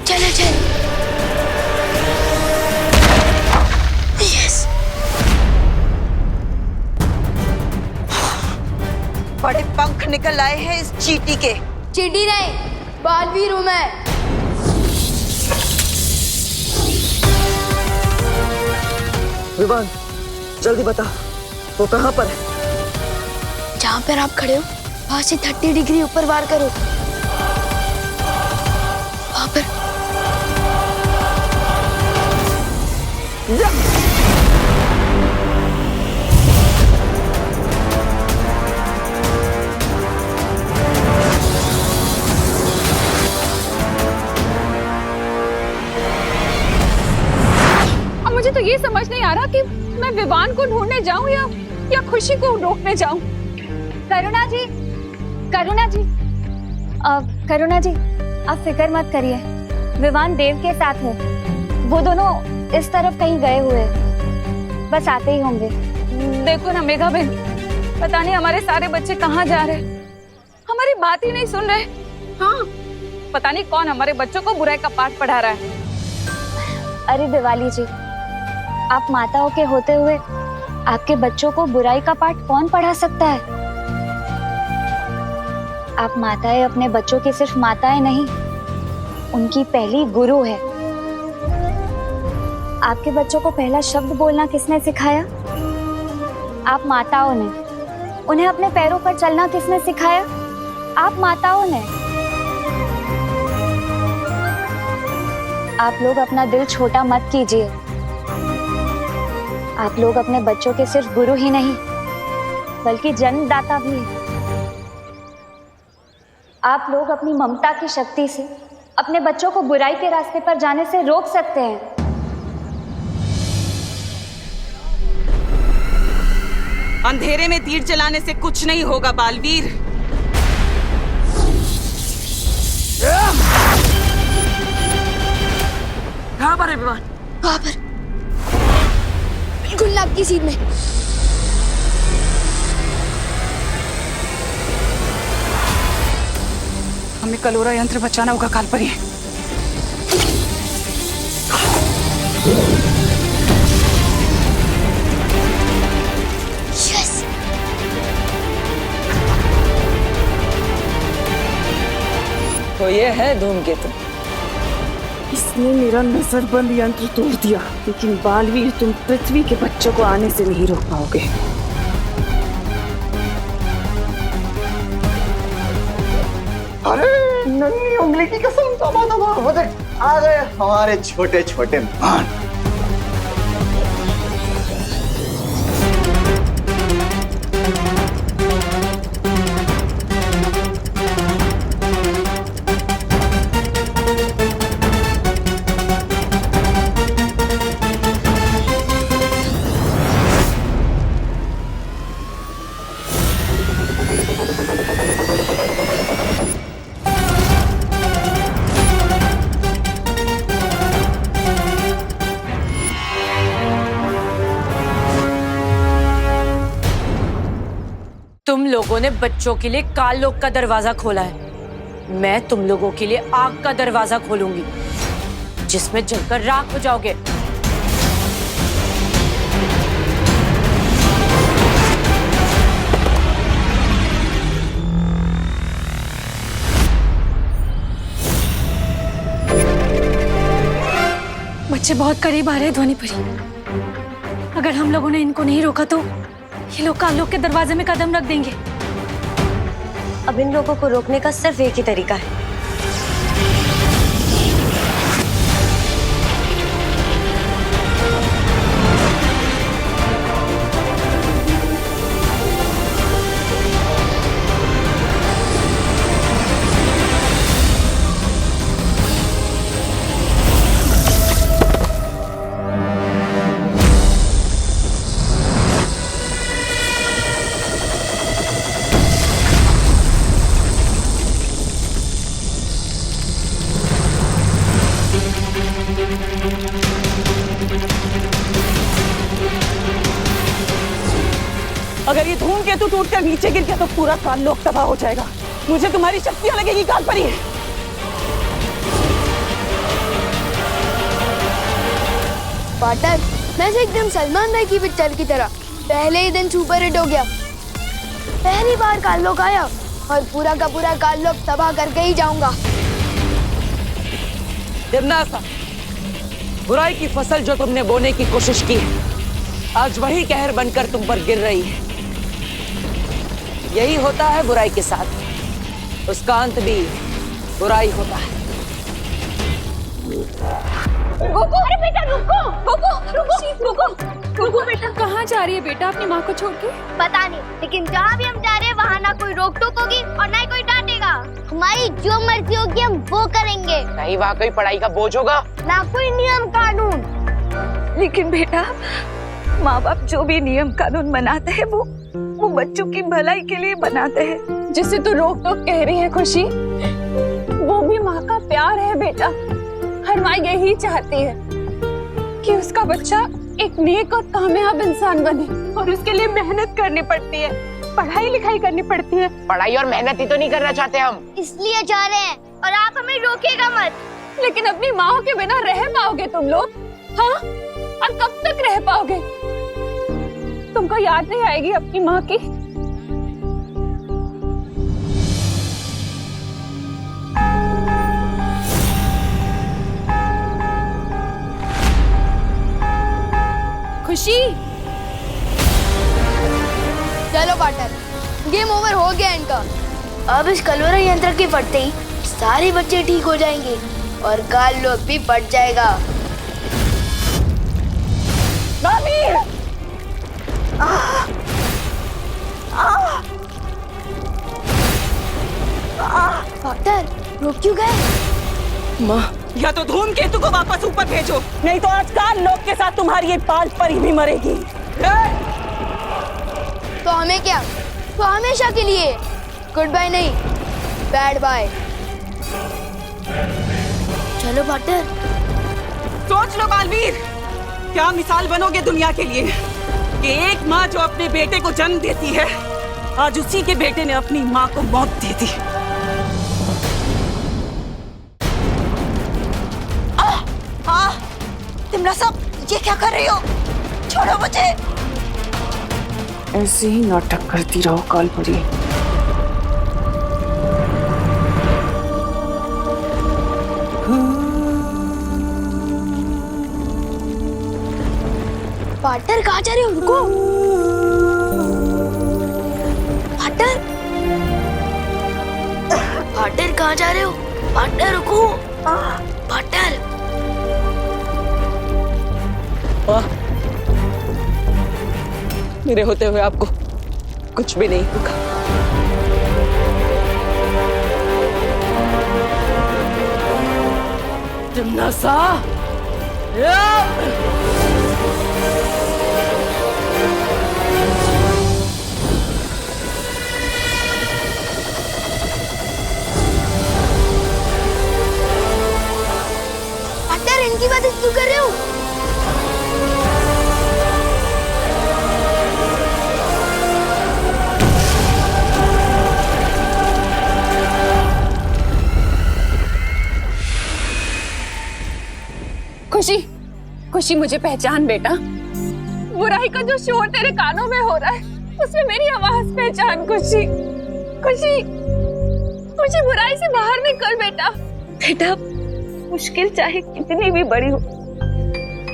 चलो चल। यस। बड़े पंख निकल आए हैं इस चींटी के। चींटी नहीं, बालवीर हूं मैं। विवान, जल्दी बता, वो कहाँ पर है? जहां पर आप खड़े हो वहां से 30 डिग्री ऊपर वार करो, वहां पर। मुझे तो ये समझ नहीं आ रहा कि मैं विवान को ढूंढने जाऊं या खुशी को रोकने जाऊं। करुणा जी, करुणा जी, करुणा जी, आप फिक्र मत करिए, विवान देव के साथ है। वो दोनों इस तरफ कहीं गए हुए हैं, बस आते ही होंगे। देखो ना मेघा बहन, पता नहीं हमारे सारे बच्चे कहाँ जा रहे हैं, हमारी बात ही नहीं सुन रहे। हाँ, पता नहीं कौन हमारे बच्चों को बुराई का पाठ पढ़ा रहा है। अरे दिवाली जी, आप माताओं के होते हुए आपके बच्चों को बुराई का पाठ कौन पढ़ा सकता है? आप माताएं अपने बच्चों की सिर्फ माताएं नहीं, उनकी पहली गुरु है। आपके बच्चों को पहला शब्द बोलना किसने सिखाया? आप माताओं ने। उन्हें अपने पैरों पर चलना किसने सिखाया? आप माताओं ने। आप लोग अपना दिल छोटा मत कीजिए। आप लोग अपने बच्चों के सिर्फ गुरु ही नहीं, बल्कि जन्मदाता भी हैं। आप लोग अपनी ममता की शक्ति से अपने बच्चों को बुराई के रास्ते पर जाने से रोक सकते हैं। अंधेरे में तीर चलाने से कुछ नहीं होगा बालवीर। कहाँ पर है विमान? वहां पर, बिल्कुल नाक की सीध में। हमें कलोरा यंत्र बचाना होगा कालपरी। यस। तो ये है धूमकेतु। इसने मेरा नजरबंद यंत्र तोड़ दिया, लेकिन बालवीर तुम पृथ्वी के बच्चों को आने से नहीं रोक पाओगे। अरे नन्ही उंगली की कसम, तौबा तौबा, वो देख आ गए हमारे छोटे छोटे मान। तुम लोगों ने बच्चों के लिए काल लोक का दरवाजा खोला है, मैं तुम लोगों के लिए आग का दरवाजा खोलूंगी, जिसमें जलकर राख हो जाओगे। बच्चे बहुत करीब आ रहे हैं ध्वनि परी। अगर हम लोगों ने इनको नहीं रोका तो ये लोग काल लोक के दरवाजे में कदम रख देंगे। अब इन लोगों को रोकने का सिर्फ एक ही तरीका है। अगर ये धूमकेतु टूटकर नीचे गिर गया तो पूरा काल लोक तबाह हो जाएगा। मुझे तुम्हारी शक्तियां लगेगी काल परी। पार्टनर, मैं से एकदम सलमान भाई की पिक्चर की तरह पहले ही दिन सुपर हिट हो गया। पहली बार काल लोक आया और पूरा का पूरा काल लोक तबाह करके ही जाऊंगा। तिम्नासा, बुराई की फसल जो तुमने बोने की कोशिश की आज वही कहर बनकर तुम पर गिर रही है। यही होता है बुराई के साथ, उसका अंत भी बुराई होता है। गोकू, अरे बेटा रुको, गोकू रुको बेटा। कहाँ जा रही है बेटा अपनी माँ को छोड़ के? पता नहीं, लेकिन जहाँ भी हम जा रहे हैं वहाँ ना कोई रोक टोक होगी और ना ही कोई डांटेगा। हमारी जो मर्जी होगी हम वो करेंगे। नहीं वहाँ कोई पढ़ाई का बोझ होगा, ना कोई नियम कानून। लेकिन बेटा, माँ बाप जो भी नियम कानून बनाते हैं वो बच्चों की भलाई के लिए बनाते हैं। जिसे तू रोक टोक कह रही है खुशी, वो भी माँ का प्यार है बेटा। हर माँ यही चाहती है कि उसका बच्चा एक नेक और कामयाब इंसान बने, और उसके लिए मेहनत करनी पड़ती है, पढ़ाई लिखाई करनी पड़ती है। पढ़ाई और मेहनत ही तो नहीं करना चाहते हम, इसलिए जा रहे हैं और आप हमें रोकेगा मत। लेकिन अपनी माँ के बिना रह पाओगे तुम लोग? हाँ, और कब तक रह पाओगे? तुमको याद नहीं आएगी अपनी माँ की? खुशी, चलो पार्टनर, गेम ओवर हो गया इनका। अब इस कलोरा यंत्र के फटते ही सारे बच्चे ठीक हो जाएंगे और काल लोक भी फट जाएगा। डॉक्टर, रुक क्यों गए? माँ, या तो धूमकेतु को वापस ऊपर भेजो, नहीं तो आज काल लोक के साथ तुम्हारी ये पाल परी भी मरेगी। तो हमें क्या? तो हमेशा के लिए गुड बाय नहीं, बैड बाय। चलो पार्टनर। सोच लो बालवीर, क्या मिसाल बनोगे दुनिया के लिए कि एक माँ जो अपने बेटे को जन्म देती है, आज उसी के बेटे ने अपनी माँ को मौत दे दी। तिम्नासा, ये क्या कर रही हो? छोड़ो मुझे। ऐसे ही नाटक करती रहो काल परी। पार्टनर कहाँ जा रहे हो? रुको पार्टनर, पार्टनर कहाँ जा रहे हो? पार्टनर रुको, पार्टनर। मेरे होते हुए आपको कुछ भी नहीं होगा। तिम्नासा, पार्टनर इनकी बात क्यों कर रहे हो? खुशी, खुशी मुझे पहचान बेटा। बुराई का जो शोर तेरे कानों में हो रहा है, उसमें मेरी आवाज पहचान। खुशी, खुशी, मुझे बुराई से बाहर निकल बेटा। बेटा, मुश्किल चाहे कितनी भी बड़ी हो,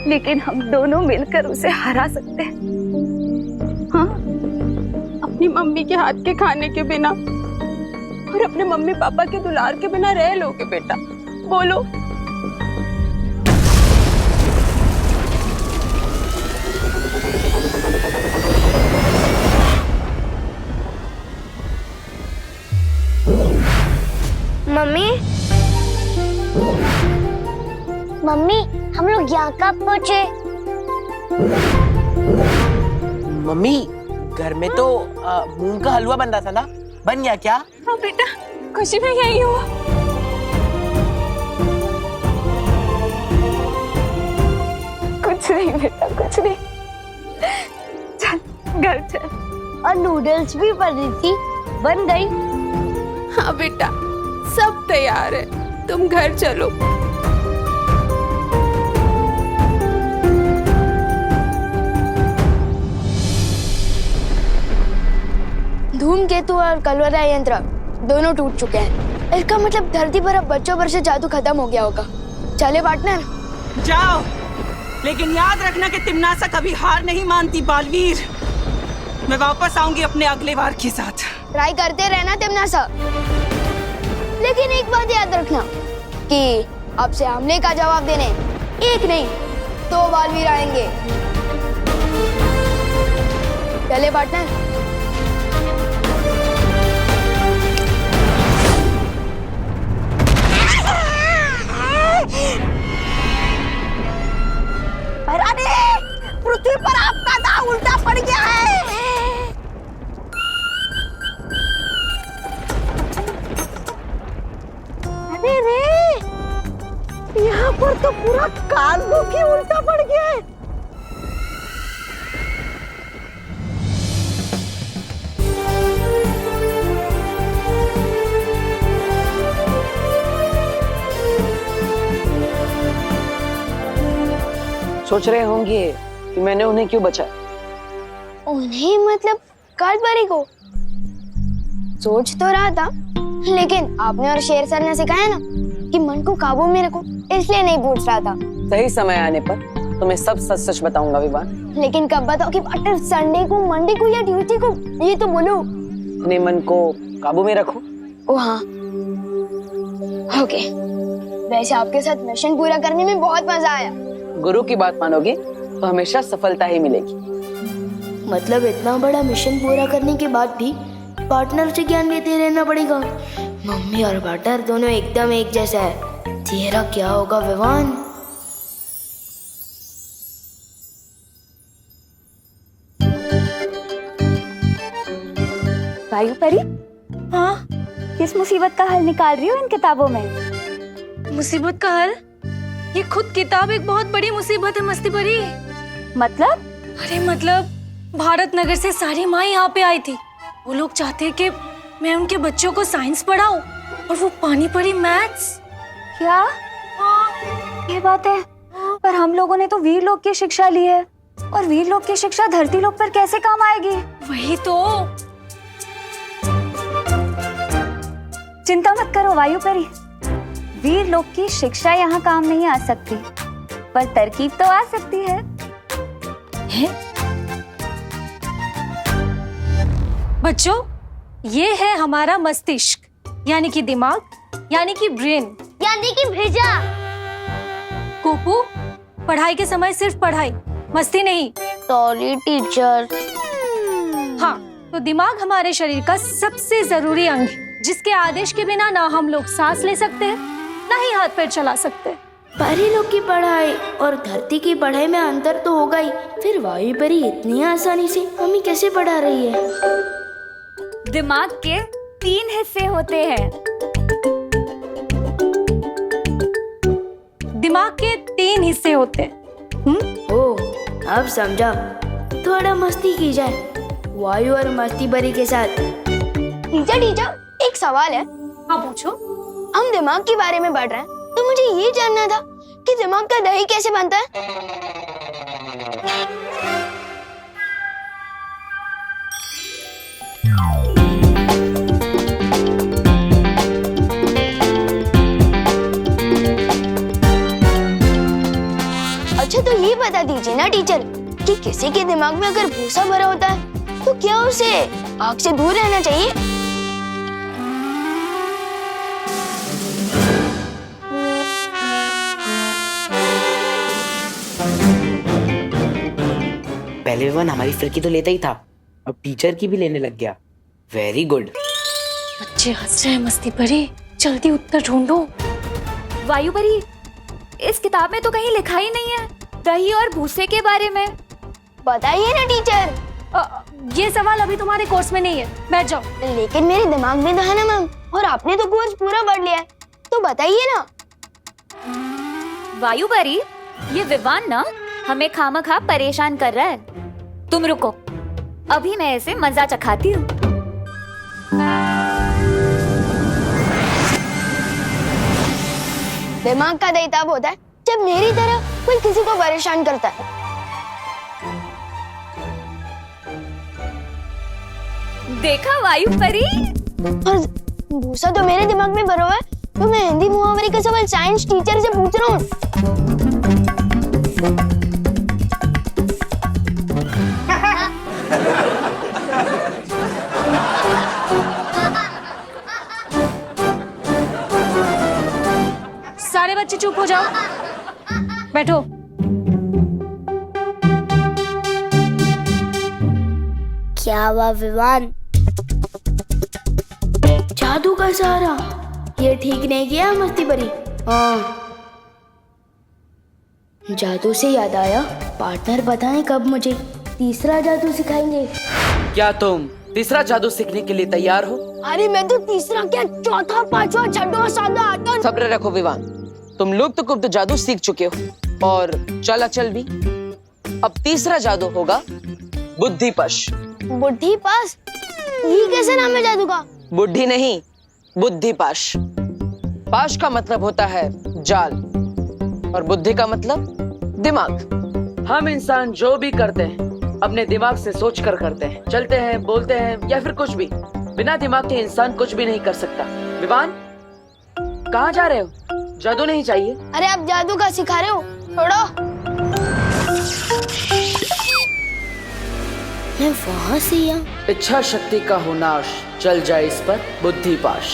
लेकिन हम दोनों मिलकर उसे हरा सकते हैं। हाँ, अपनी मम्मी के हाथ के खाने के बिना और अपने मम्मी पापा के दुलार के बिना रह लोगे बेटा? बोलो। मम्मी, मम्मी, हम लोग यहाँ कब पहुँचे? मम्मी, घर में तो मूंग का हलवा बन रहा था ना, बन गया क्या? हाँ बेटा, खुशी में यही हुआ। कुछ नहीं बेटा, कुछ नहीं। चल घर चल। और नूडल्स भी बन रही थी, बन गई। हाँ बेटा, सब तैयार है, तुम घर चलो। धूमकेतु और कलवरा यंत्र दोनों टूट चुके हैं। इसका मतलब धरती पर अब बच्चों पर से जादू खत्म हो गया होगा। चले पार्टनर, जाओ, लेकिन याद रखना कि तिमनासा कभी हार नहीं मानती बालवीर। मैं वापस आऊंगी अपने अगले वार के साथ। ट्राई करते रहना तिमनासा, लेकिन एक बात याद रखना कि आपसे हमले का जवाब देने एक नहीं 2 बालवीर आएंगे। चले पार्टनर। अरे पृथ्वी पर आपका दांव उल्टा पड़ गया है। अरे रे, यहाँ पर तो पूरा काललोक ही उल्टा पड़ गया है। सोच रहे होंगे कि मैंने उन्हें क्यों बचाया। उन्हें मतलब कालबरी को? सोच तो रहा था, लेकिन आपने और शेर सर ने सिखाया ना कि मन को काबू में रखो, इसलिए नहीं पूछ रहा था। सही समय आने पर तुम्हें सब सच सच बताऊंगा विवान। लेकिन कब बताओ कि पार्टनर? संडे को, मंडे को या ट्यूसडे को? ये तो बोलो। अपने मन को काबू में रखो। ओ हाँ, ओके। वैसे आपके साथ मिशन पूरा करने में बहुत मजा आया। गुरु की बात मानोगे तो हमेशा सफलता ही मिलेगी। मतलब इतना बड़ा मिशन पूरा करने के बाद भी पार्टनर से ज्ञान लेते रहना पड़ेगा। मम्मी और पार्टनर दोनों एकदम एक जैसा है। तेरा क्या होगा विवान? वायु परी, हाँ, किस मुसीबत का हल निकाल रही हो इन किताबों में? मुसीबत का हल? ये खुद किताब एक बहुत बड़ी मुसीबत है मस्ती परी। मतलब? अरे मतलब भारत नगर से सारी माँ यहाँ पे आई थी। वो लोग चाहते कि मैं उनके बच्चों को साइंस पढ़ाऊं और वो पानी पड़ी मैथ्स। क्या? ये बात है, पर हम लोगों ने तो वीर लोक की शिक्षा ली है, और वीर लोक की शिक्षा धरती लोक पर कैसे काम आएगी? वही तो। चिंता मत करो वायु परी, वीर लोक की शिक्षा यहाँ काम नहीं आ सकती, पर तरकीब तो आ सकती है। बच्चों, ये है हमारा मस्तिष्क, यानी कि दिमाग, यानी कि ब्रेन, यानी कि भेजा। कोपू, पढ़ाई के समय सिर्फ पढ़ाई, मस्ती नहीं। Sorry teacher. हाँ, तो दिमाग हमारे शरीर का सबसे जरूरी अंग है, जिसके आदेश के बिना ना हम लोग सांस ले सकते हैं, ना ही हाथ पैर चला सकते हैं। परी लोग की पढ़ाई और धरती की पढ़ाई में अंतर तो होगा ही, फिर वायु परी इतनी आसानी से हमें कैसे पढ़ा रही है? दिमाग के 3 हिस्से होते हैं। दिमाग के 3 हिस्से होते हैं। ओ, अब समझा। थोड़ा मस्ती की जाए वायु और मस्ती परी के साथ। टीचर, एक सवाल है। हाँ पूछो। हम दिमाग के बारे में पढ़ रहे हैं, तो मुझे ये जानना था कि दिमाग का दही कैसे बनता है? अच्छा तो ये बता दीजिए ना टीचर कि किसी के दिमाग में अगर भूसा भरा होता है तो क्या उसे आग से दूर रहना चाहिए? पहले विवान हमारी फिरकी तो लेता ही था, अब टीचर की भी लेने लग गया। Very good. बच्चे हंस रहे हैं मस्ती परी, जल्दी उत्तर ढूंढो। वायु परी, इस किताब में तो कहीं लिखा ही नहीं है दही और भूसे के बारे में। बताइए ना टीचर। ये सवाल अभी तुम्हारे कोर्स में नहीं है, बैठ जाओ। लेकिन मेरे दिमाग में तो है ना मैम, और आपने तो कोर्स पूरा पढ़ लिया है, तो बताइए ना। वायु परी, ये विवान ना हमें खामखा परेशान कर रहा है। तुम रुको, अभी मैं इसे मजा चखाती हूँ। दिमाग का दही तब होता है जब मेरी तरह कोई किसी को परेशान करता है। देखा वायु परी? और भूसा तो मेरे दिमाग में भरा हुआ है, तो मैं हिंदी मुहावरे का सवाल साइंस टीचर से पूछ रहा हूँ। सारे बच्चे चुप हो जाओ, बैठो। क्या हुआ विवान? जादू का सहारा, ये ठीक नहीं किया मस्ती परी। हाँ, जादू से याद आया, पार्टनर बताएं कब मुझे तीसरा जादू सिखाएंगे? क्या तुम तीसरा जादू सीखने के लिए तैयार हो? अरे मैं तो तीसरा क्या, चौथा, पांचवा, छठवां, सातवां, आठवां। सब्र रखो विवान, तुम लुप्त गुप्त जादू सीख चुके हो और चल भी। अब तीसरा जादू होगा बुद्धिपश। बुद्धिपाश? ये कैसे नाम है जादू का? बुद्धि नहीं, बुद्धिपाश। पाश का मतलब होता है जाल और बुद्धि का मतलब दिमाग। हम इंसान जो भी करते हैं अपने दिमाग से सोच कर करते हैं, चलते हैं, बोलते हैं या फिर कुछ भी। बिना दिमाग के इंसान कुछ भी नहीं कर सकता। विवान, कहाँ जा रहे हो? जादू नहीं चाहिए? अरे आप जादू का सिखा रहे हो, छोड़ो। मैं वहाँ से या इच्छा शक्ति का हो नाश, चल जाए इस पर बुद्धिपाश।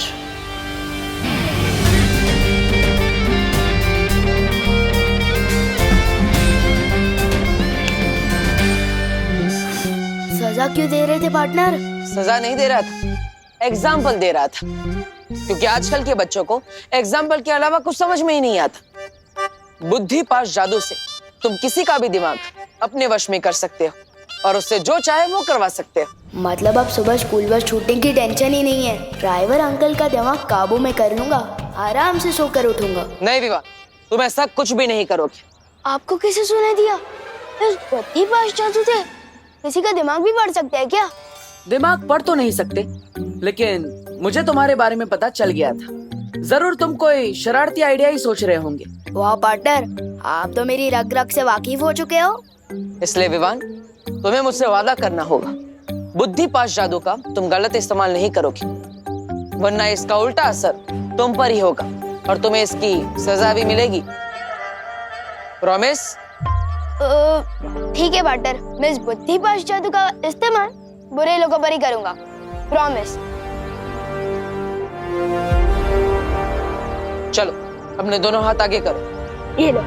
सजा क्यों दे रहे थे पार्टनर? सजा नहीं दे रहा था, एग्जाम्पल दे रहा था, क्योंकि आजकल के बच्चों को एग्जाम्पल के अलावा कुछ समझ में ही नहीं आता। बुद्धिपाश जादू से तुम किसी का भी दिमाग अपने वश में कर सकते हो और उससे जो चाहे वो करवा सकते हो। मतलब अब सुबह स्कूल बस छूटने की टेंशन ही नहीं है, ड्राइवर अंकल का दिमाग काबू में कर लूंगा, आराम से सोकर उठूंगा। नहीं विवान, तुम ऐसा कुछ भी नहीं करोगे। आपको किसे सुना दिया? इस बुद्धिपाश जादू से किसी का दिमाग भी पढ़ सकते हैं क्या? दिमाग पढ़ तो नहीं सकते, लेकिन मुझे तुम्हारे बारे में पता चल गया था। जरूर तुम कोई शरारती आइडिया ही सोच रहे होंगे। वाह पार्टनर, आप तो मेरी रग रग से वाकिफ हो चुके हो। इसलिए विवान, तुम्हें मुझसे वादा करना होगा, बुद्धिपाश जादू का तुम गलत इस्तेमाल नहीं करोगे, वरना इसका उल्टा असर तुम पर ही होगा और तुम्हें इसकी सजा भी मिलेगी। प्रॉमिस? ठीक है पार्टनर, मैं इस बुद्धिपाश जादू का इस्तेमाल बुरे लोगों पर ही करूंगा। प्रॉमिस। चलो, अपने दोनों हाथ आगे करो। ये लो।